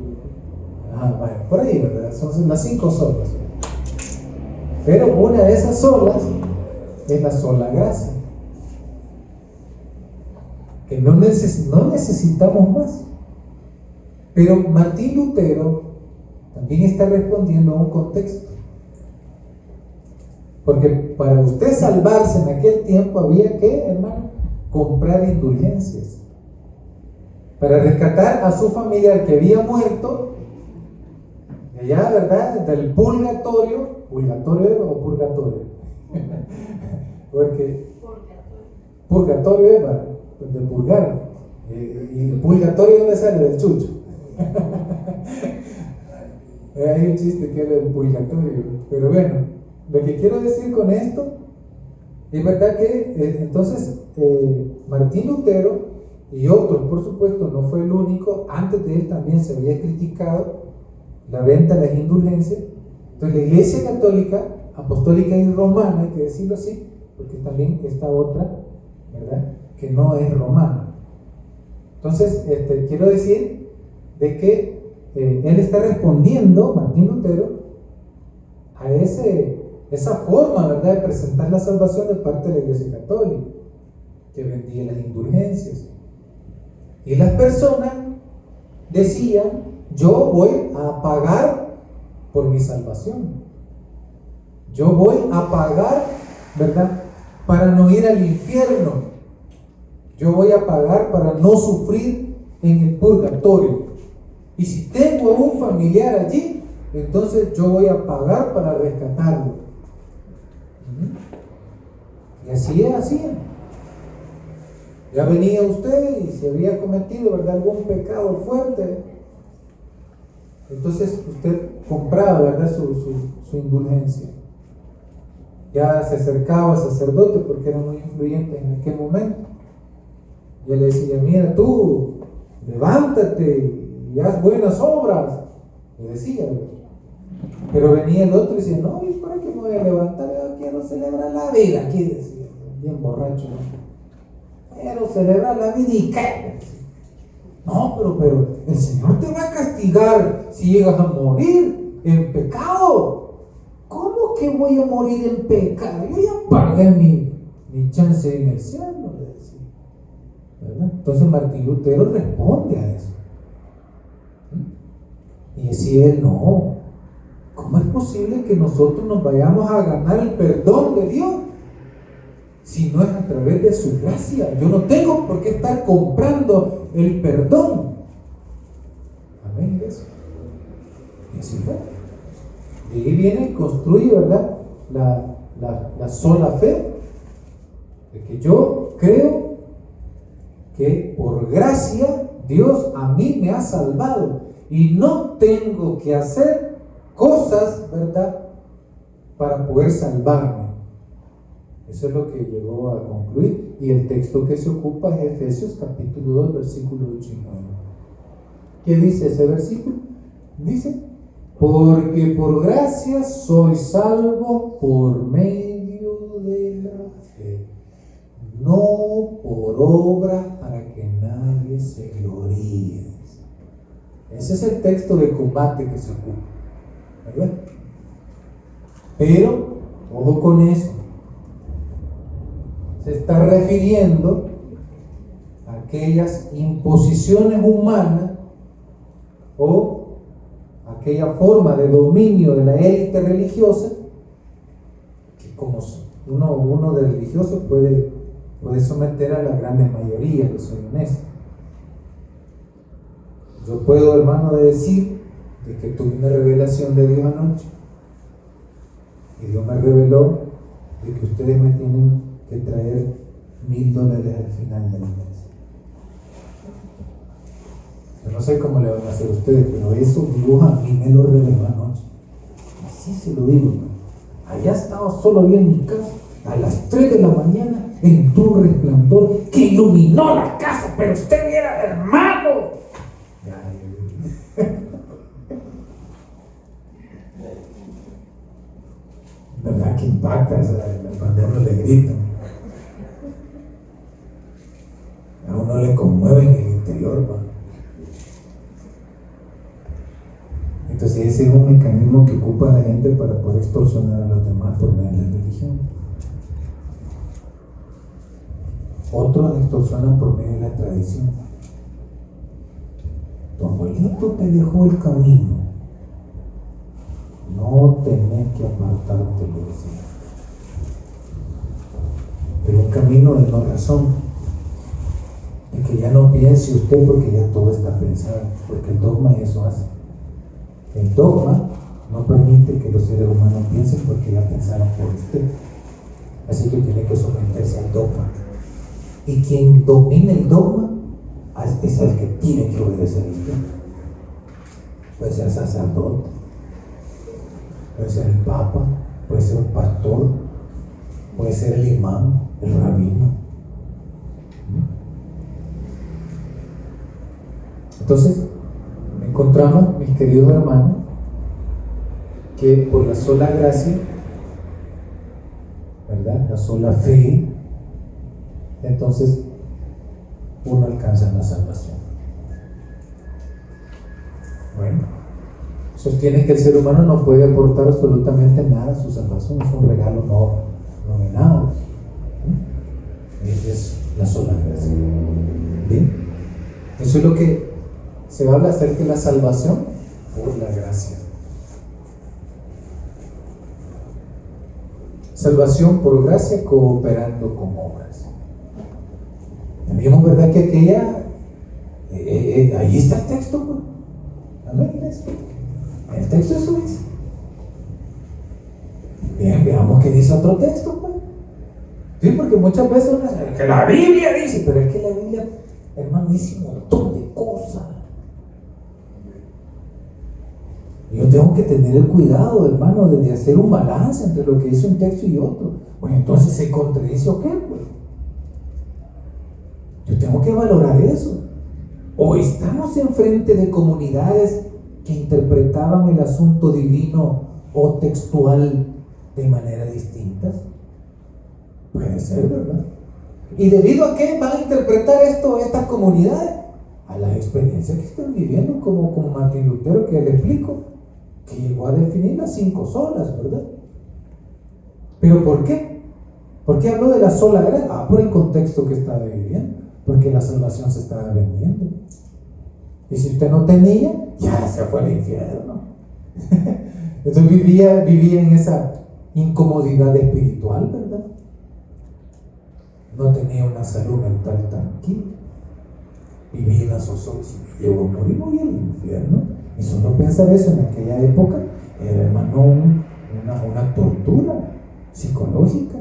Bueno, por ahí, ¿verdad? Son las 5 solas. Pero una de esas solas es la sola gracia. Que no necesitamos más. Pero Martín Lutero también está respondiendo a un contexto. Porque para usted salvarse en aquel tiempo había que, hermano, comprar indulgencias. Para rescatar a su familiar que había muerto, allá, ¿verdad?, del purgatorio o purgatorio. Porque purgatorio es de purgar. Y el purgatorio, ¿dónde sale? Del chucho. Hay un chiste que es del purgatorio. Pero bueno, lo que quiero decir con esto es verdad que entonces Martín Lutero y otros, por supuesto, no fue el único. Antes de él también se había criticado la venta de las indulgencias. Entonces la Iglesia Católica, Apostólica y Romana, hay que decirlo así, porque también está otra, ¿verdad?, que no es romana. Entonces, quiero decir de que él está respondiendo, Martín Lutero, a esa forma, ¿verdad?, de presentar la salvación de parte de la Iglesia Católica, que vendía las indulgencias. Y las personas decían, yo voy a pagar por mi salvación. Yo voy a pagar, ¿verdad?, para no ir al infierno. Yo voy a pagar para no sufrir en el purgatorio. Y si tengo a un familiar allí, entonces yo voy a pagar para rescatarlo. Y así hacían. Ya venía usted y si había cometido, ¿verdad?, algún pecado fuerte, entonces usted compraba, ¿verdad?, su indulgencia. Ya se acercaba al sacerdote porque era muy influyente en aquel momento. Y él le decía, mira tú, levántate y haz buenas obras. Le decía, pero venía el otro y decía, no, ¿y para qué me voy a levantar? Yo quiero celebrar la vida. Aquí decía, bien borracho, ¿no? Quiero celebrar la vida y qué. No, pero el Señor te va a castigar si llegas a morir en pecado. ¿Cómo que voy a morir en pecado? Yo ya pagué mi chance en el cielo, le decía. ¿Verdad? Entonces Martín Lutero responde a eso. Y decía él, no, ¿cómo es posible que nosotros nos vayamos a ganar el perdón de Dios si no es a través de su gracia? Yo no tengo por qué estar comprando el perdón. Amén, eso. Y así fue. Y ahí viene y construye, ¿verdad? La sola fe, de que yo creo que por gracia Dios a mí me ha salvado y no tengo que hacer cosas, ¿verdad?, para poder salvarme. Eso es lo que llegó a concluir, y el texto que se ocupa es Efesios capítulo 2 versículo 8 y 9. ¿Qué dice ese versículo? Dice: porque por gracia soy salvo por medio de la fe, no por obra para que nadie se gloríe. Ese es el texto de combate que se ocupa, ¿verdad? Pero, ojo con eso, se está refiriendo a aquellas imposiciones humanas o aquella forma de dominio de la élite religiosa que como uno de religioso puede someter a la gran mayoría, que soy honesto. Yo puedo, hermano, decir de que tuve una revelación de Dios anoche, y Dios me reveló de que ustedes me tienen que traer $1,000 al final del mes. Yo no sé cómo le van a hacer a ustedes, pero eso Dios a mí me lo reveló anoche. Así se lo digo, hermano. Allá estaba solo yo en mi casa, a las 3 de la mañana entró un resplandor que iluminó la casa, pero usted viera, hermano. ¿Verdad que impacta cuando uno le grita? A uno le conmueve en el interior, ¿no? Entonces ese es un mecanismo que ocupa la gente para poder extorsionar a los demás por medio de la religión. Otros extorsionan por medio de la tradición. Tu abuelito te dejó el camino, no tenés que apartarte, lo decía. Pero un camino de no razón, de que ya no piense usted porque ya todo está pensado, porque el dogma eso hace. El dogma no permite que los seres humanos piensen porque ya pensaron por usted. Así que tiene que someterse al dogma. Y quien domina el dogma es el que tiene que obedecer a usted. Puede ser sacerdote, puede ser el papa, puede ser un pastor, puede ser el imán, el rabino. Entonces, encontramos, mis queridos hermanos, que por la sola gracia, ¿verdad?, la sola fe, entonces uno alcanza la salvación. Bueno, sostiene que el ser humano no puede aportar absolutamente nada a su salvación, es un regalo no ganado. Es la sola gracia. ¿Bien? Eso es lo que se habla acerca de la salvación por la gracia. Salvación por gracia cooperando con obras. Vimos, ¿verdad?, que aquella, ahí está el texto, pues. Amén. El texto eso dice. Bien, veamos qué dice otro texto, pues. Sí, porque muchas veces uno dice que la Biblia dice, pero es que la Biblia, hermano, dice un montón de cosas. Yo tengo que tener el cuidado, hermano, de hacer un balance entre lo que dice un texto y otro. Bueno, entonces ¿se contradice o qué, pues? Yo tengo que valorar eso. O estamos enfrente de comunidades que interpretaban el asunto divino o textual de manera distintas. Puede ser, ¿verdad? ¿Y debido a qué van a interpretar esto estas comunidades? A las experiencias que están viviendo, como Martín Lutero, que le explico, que llegó a definir las 5 solas, ¿verdad? ¿Pero por qué? ¿Por qué habló de la sola gracia? Por el contexto que estaba viviendo, porque la salvación se estaba vendiendo. Y si usted no tenía, ya se fue al infierno. Entonces vivía en esa incomodidad espiritual, ¿verdad? No tenía una salud mental tranquila. Vivía en la zozobra, si me llevo a morir, voy al infierno. Y solo pensar eso en aquella época era, hermano, una tortura psicológica.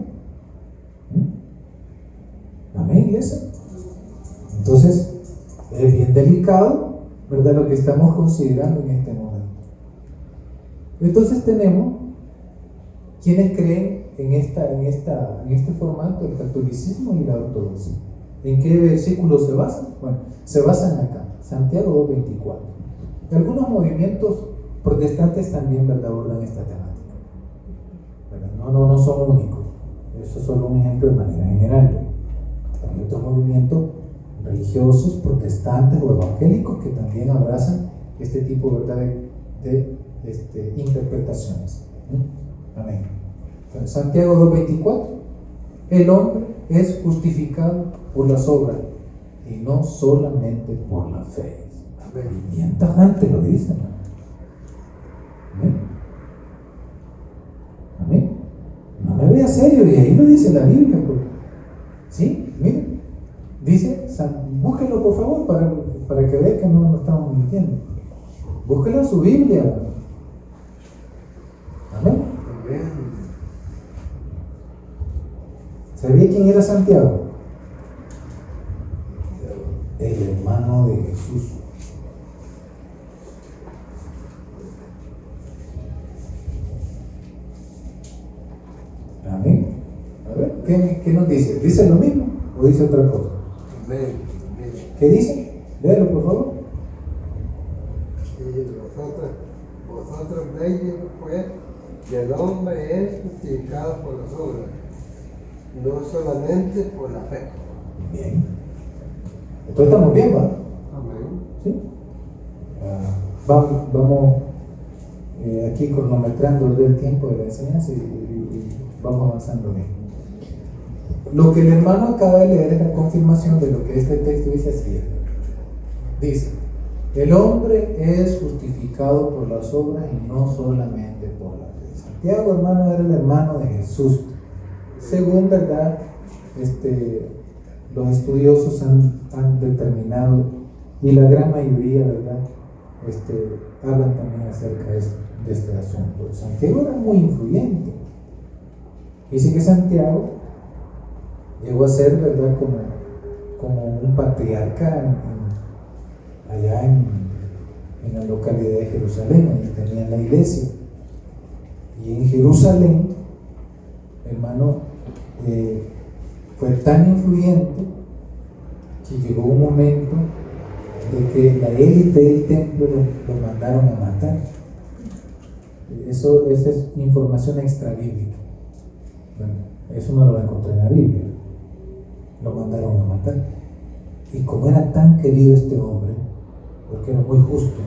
Amén, iglesia. Entonces, es bien delicado, ¿verdad?, lo que estamos considerando en este momento. Entonces tenemos quienes creen en este formato, el catolicismo y la ortodoxia. ¿En qué versículos se basan? Bueno, se basan acá, Santiago 2:24. Y algunos movimientos protestantes también, ¿verdad?, abordan esta temática, ¿verdad? No son únicos. Eso es solo un ejemplo de manera general. Hay otros movimientos religiosos, protestantes o evangélicos que también abrazan este tipo, ¿verdad?, de interpretaciones. Amén. Entonces, Santiago 2:24. El hombre es justificado por las obras y no solamente por la fe. Y bien tajante lo dice, ¿no? Amén. Amén. No me vea serio, y ahí lo dice la Biblia. ¿Sí? Miren. Dice, búsquenlo por favor para que vean que no estamos mintiendo. Búsquenlo en su Biblia. Amén. ¿Sabía quién era Santiago? El hermano de Jesús. Amén. A ver, ¿qué nos dice? ¿Dice lo mismo o dice otra cosa? ¿Qué dice? Léelo, por favor. Y vosotros veis, pues, que el hombre es justificado por las obras, no solamente por la fe. Bien. Entonces estamos bien, ¿va? Amén. ¿Sí? Vamos aquí cronometrando el tiempo de la enseñanza y vamos avanzando bien. Lo que el hermano acaba de leer es la confirmación de lo que este texto dice es cierto. Dice, el hombre es justificado por las obras y no solamente por la fe. Santiago, hermano, era el hermano de Jesús. Según, ¿verdad?, los estudiosos han determinado, y la gran mayoría, ¿verdad?, hablan también acerca de este asunto. Santiago era muy influyente. Dice que Santiago llegó a ser, ¿verdad?, como un patriarca allá en la localidad de Jerusalén, donde tenían la iglesia. Y en Jerusalén, hermano, fue tan influyente que llegó un momento de que la élite del templo lo mandaron a matar. Esa es información extrabíblica. Bueno, eso no lo va a encontrar en la Biblia. Lo mandaron a matar. Y como era tan querido este hombre, porque era muy justo,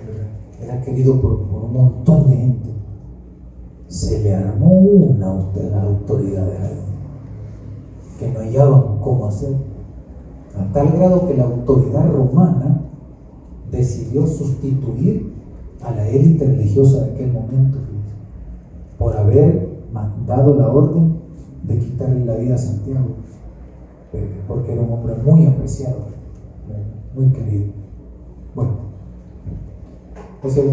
¿verdad?, era querido por un montón de gente, se le armó una autoridad de alguien que no hallaban cómo hacer, a tal grado que la autoridad romana decidió sustituir a la élite religiosa de aquel momento, por haber dado la orden de quitarle la vida a Santiago, porque era un hombre muy apreciado, muy querido. Bueno, ese es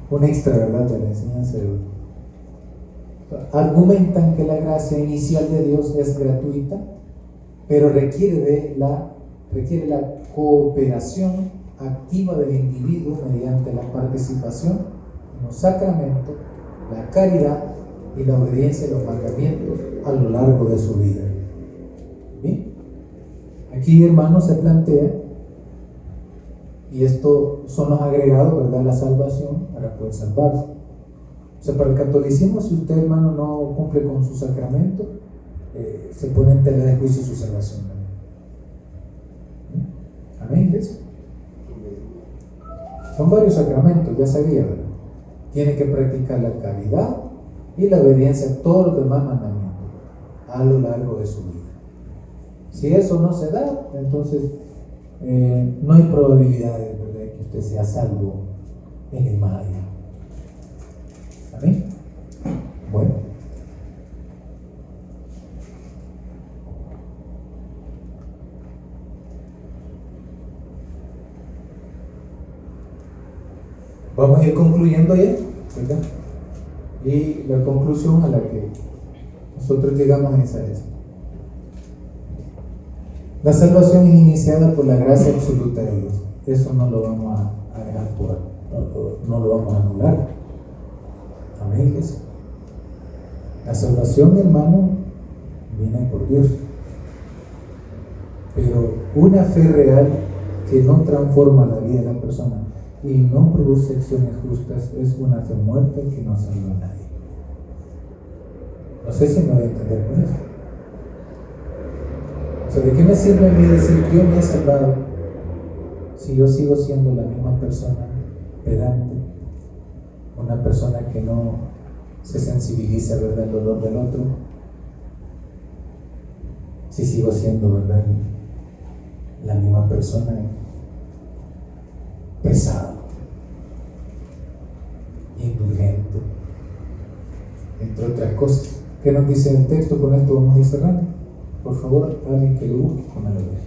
un extra, ¿verdad?, de la enseñanza de hoy. Argumentan que la gracia inicial de Dios es gratuita, pero requiere la cooperación activa del individuo mediante la participación en los sacramentos, la caridad y la obediencia a los mandamientos a lo largo de su vida. ¿Bien? Aquí, hermanos, se plantea, y esto son los agregados, ¿verdad?, la salvación para poder salvarse. O sea, para el catolicismo, si usted, hermano, no cumple con su sacramento, se pone en tela de juicio su salvación. Amén, iglesia. Son varios sacramentos, ya sabía, ¿verdad? Tiene que practicar la caridad, y la obediencia a todos los demás mandamientos a lo largo de su vida. Si eso no se da, entonces no hay probabilidades, ¿verdad?, que usted sea salvo en el más allá. ¿Amén? Bueno. Vamos a ir concluyendo ya, ¿verdad? Y la conclusión a la que nosotros llegamos es esta. La salvación es iniciada por la gracia absoluta de Dios. Eso no lo vamos a dejar por, no lo vamos a anular. Amén, iglesia. La salvación, hermano, viene por Dios. Pero una fe real que no transforma la vida de la persona y no produce acciones justas es una fe muerta que no salva a nadie. No sé si me voy a entender con eso. O sea, ¿de qué me sirve a mí decir Dios me ha salvado si yo sigo siendo la misma persona pedante, una persona que no se sensibiliza, ¿verdad?, el dolor del otro? Si sigo siendo, ¿verdad?, la misma persona pesado, indulgente, entre otras cosas. ¿Qué nos dice el texto? Con esto vamos a ir cerrando. Por favor, alguien que lo busque, póngalo bien.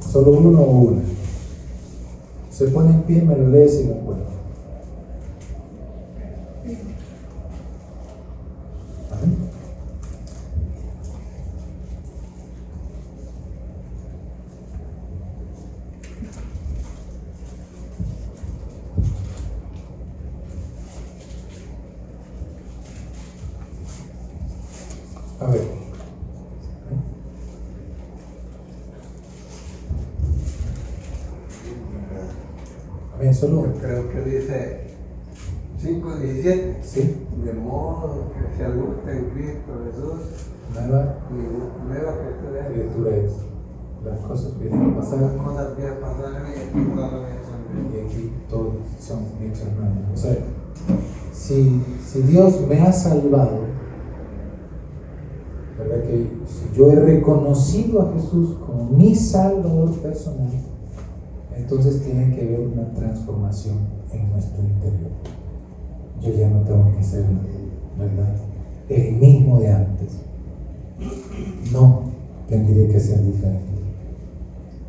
Solo uno o una. Se pone en pie, me lo lee si lo encuentro. Amén. A ver. Amén, solo uno. Yo creo que dice 5:17. Sí. De modo que se gusta en Cristo Jesús, Nueva nueva criatura es. criatura es. Las cosas vienen a pasar. Las cosas bien pasadas y todas las veces son Y aquí todos son hechos nuevos. O sea, si Dios me ha salvado, ¿verdad?, que si yo he reconocido a Jesús como mi Salvador personal, entonces tiene que haber una transformación en nuestro interior. Yo ya no tengo que ser, ¿verdad?, el mismo de antes. No, tendría que ser diferente.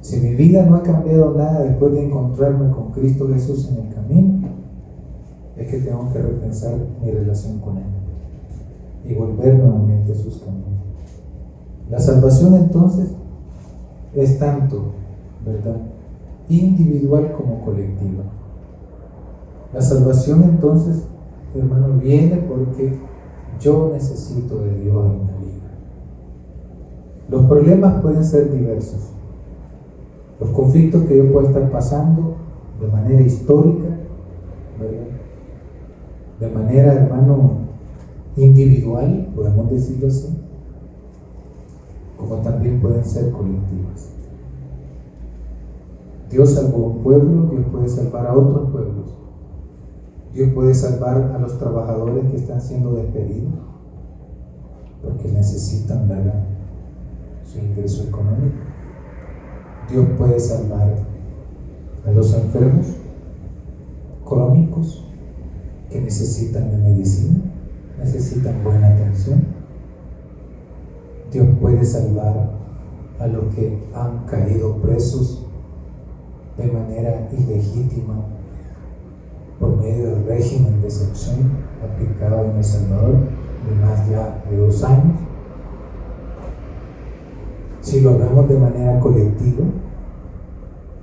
Si mi vida no ha cambiado nada después de encontrarme con Cristo Jesús en el camino, es que tengo que repensar mi relación con Él y volver nuevamente a sus caminos. La salvación entonces es tanto, ¿verdad?, individual como colectiva. La salvación entonces, hermano, viene porque yo necesito de Dios en mi vida. Los problemas pueden ser diversos. Los conflictos que yo puedo estar pasando de manera histórica, ¿verdad?, de manera, hermano, individual, podemos decirlo así, como también pueden ser colectivas. Dios salvó a un pueblo, Dios puede salvar a otros pueblos. Dios puede salvar a los trabajadores que están siendo despedidos porque necesitan, ¿verdad?, su ingreso económico. Dios puede salvar a los enfermos crónicos que necesitan de medicina, necesitan buena atención. Dios puede salvar a los que han caído presos de manera ilegítima por medio del régimen de excepción aplicado en El Salvador de más ya de 2 años. Si lo hablamos de manera colectiva,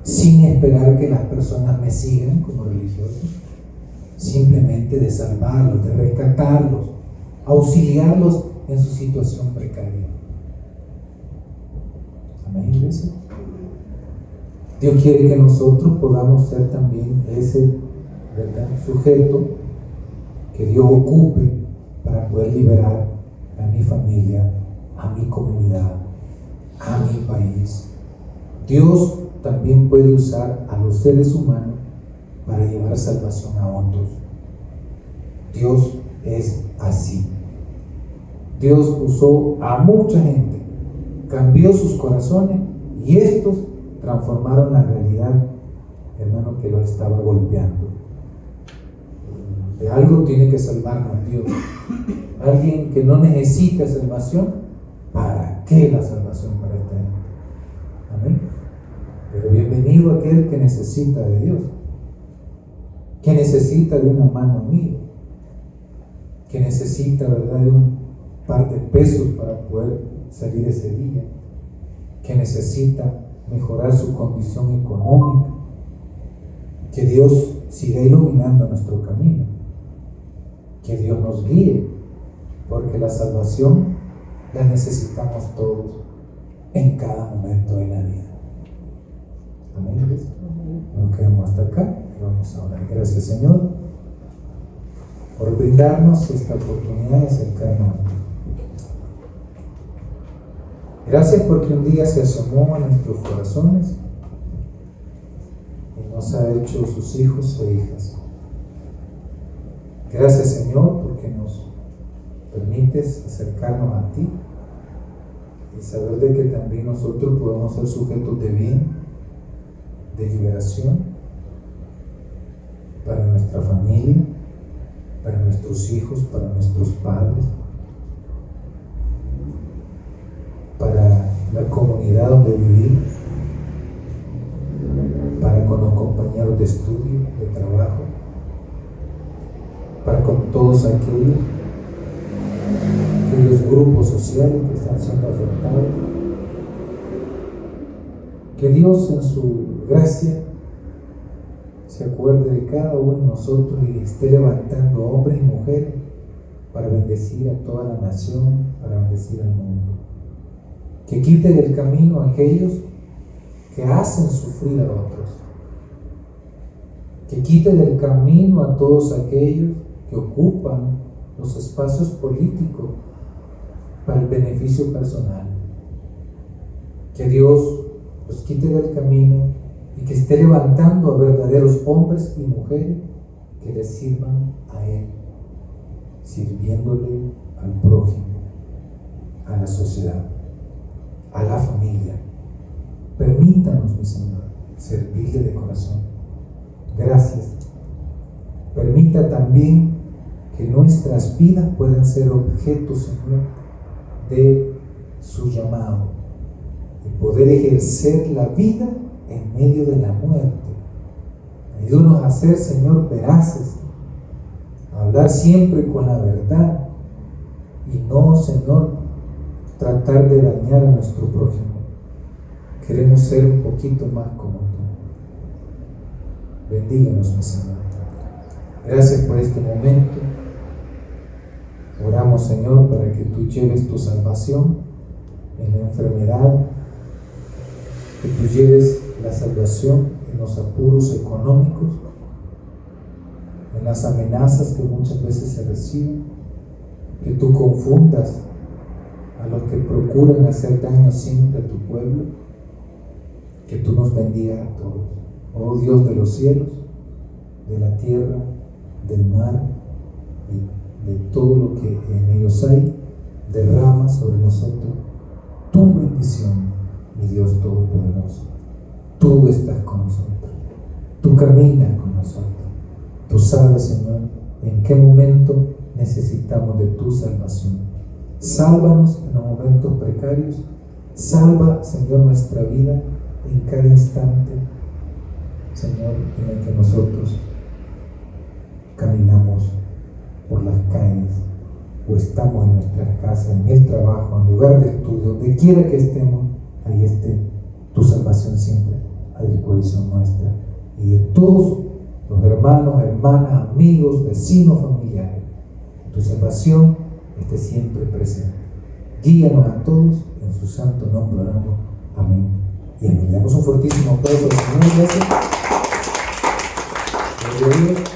sin esperar que las personas me sigan como religiosos, simplemente de salvarlos, de rescatarlos, auxiliarlos en su situación precaria. Amén, iglesia. Dios quiere que nosotros podamos ser también ese, ¿verdad?, sujeto que Dios ocupe para poder liberar a mi familia, a mi comunidad, a mi país. Dios también puede usar a los seres humanos para llevar salvación a otros. Dios es así. Dios usó a mucha gente, cambió sus corazones y estos transformaron la realidad, hermano, que lo estaba golpeando. De algo tiene que salvarnos Dios. Alguien que no necesita salvación, ¿para qué la salvación para esta gente? Amén. Pero bienvenido aquel que necesita de Dios, que necesita de una mano amiga, que necesita, ¿verdad?, de un par de pesos para poder salir ese día, que necesita mejorar su condición económica. Que Dios siga iluminando nuestro camino, que Dios nos guíe, porque la salvación la necesitamos todos en cada momento de la vida. Amén. Nos quedamos hasta acá y vamos a orar. Gracias, Señor, por brindarnos esta oportunidad de acercarnos a ti. Gracias porque un día se asomó a nuestros corazones y nos ha hecho sus hijos e hijas. Gracias, Señor, porque nos permites acercarnos a ti y saber de que también nosotros podemos ser sujetos de bien, de liberación para nuestra familia, para nuestros hijos, para nuestros padres, para la comunidad donde vivimos, para con los compañeros de estudio, de trabajo, para con todos aquellos grupos sociales que están siendo afectados. Que Dios en su gracia se acuerde de cada uno de nosotros y esté levantando hombres y mujeres para bendecir a toda la nación, para bendecir al mundo. Que quite del camino a aquellos que hacen sufrir a otros. Que quite del camino a todos aquellos que ocupan los espacios políticos para el beneficio personal. Que Dios los quite del camino y que esté levantando a verdaderos hombres y mujeres que le sirvan a Él, sirviéndole al prójimo, a la sociedad, a la familia. Permítanos, mi Señor, servirle de corazón. Gracias. Permita también que nuestras vidas puedan ser objeto, Señor, de su llamado y poder ejercer la vida en medio de la muerte. Ayúdanos a ser, Señor, veraces, a hablar siempre con la verdad y no, Señor, tratar de dañar a nuestro prójimo. Queremos ser un poquito más como tú. Bendíganos, mi Señor. Gracias por este momento. Oramos, Señor, para que tú lleves tu salvación en la enfermedad, que tú lleves la salvación en los apuros económicos, en las amenazas que muchas veces se reciben, que tú confundas a los que procuran hacer daño siempre a tu pueblo, que tú nos bendigas a todos. Oh Dios de los cielos, de la tierra, del mar y de todo lo que en ellos hay, derrama sobre nosotros tu bendición, mi Dios Todopoderoso. Tú estás con nosotros, tú caminas con nosotros, tú sabes, Señor, en qué momento necesitamos de tu salvación. Sálvanos en los momentos precarios, salva, Señor, nuestra vida en cada instante, Señor, en el que nosotros caminamos por las calles o estamos en nuestras casas, en el trabajo, en lugar de estudio, donde quiera que estemos, ahí esté tu salvación siempre a disposición nuestra y de todos los hermanos, hermanas, amigos, vecinos, familiares. Tu salvación esté siempre presente. Guíanos a todos, en su santo nombre oramos. Amén. Y amén. Le damos un fortísimo aplauso al Señor. Gracias. Gloria a Dios.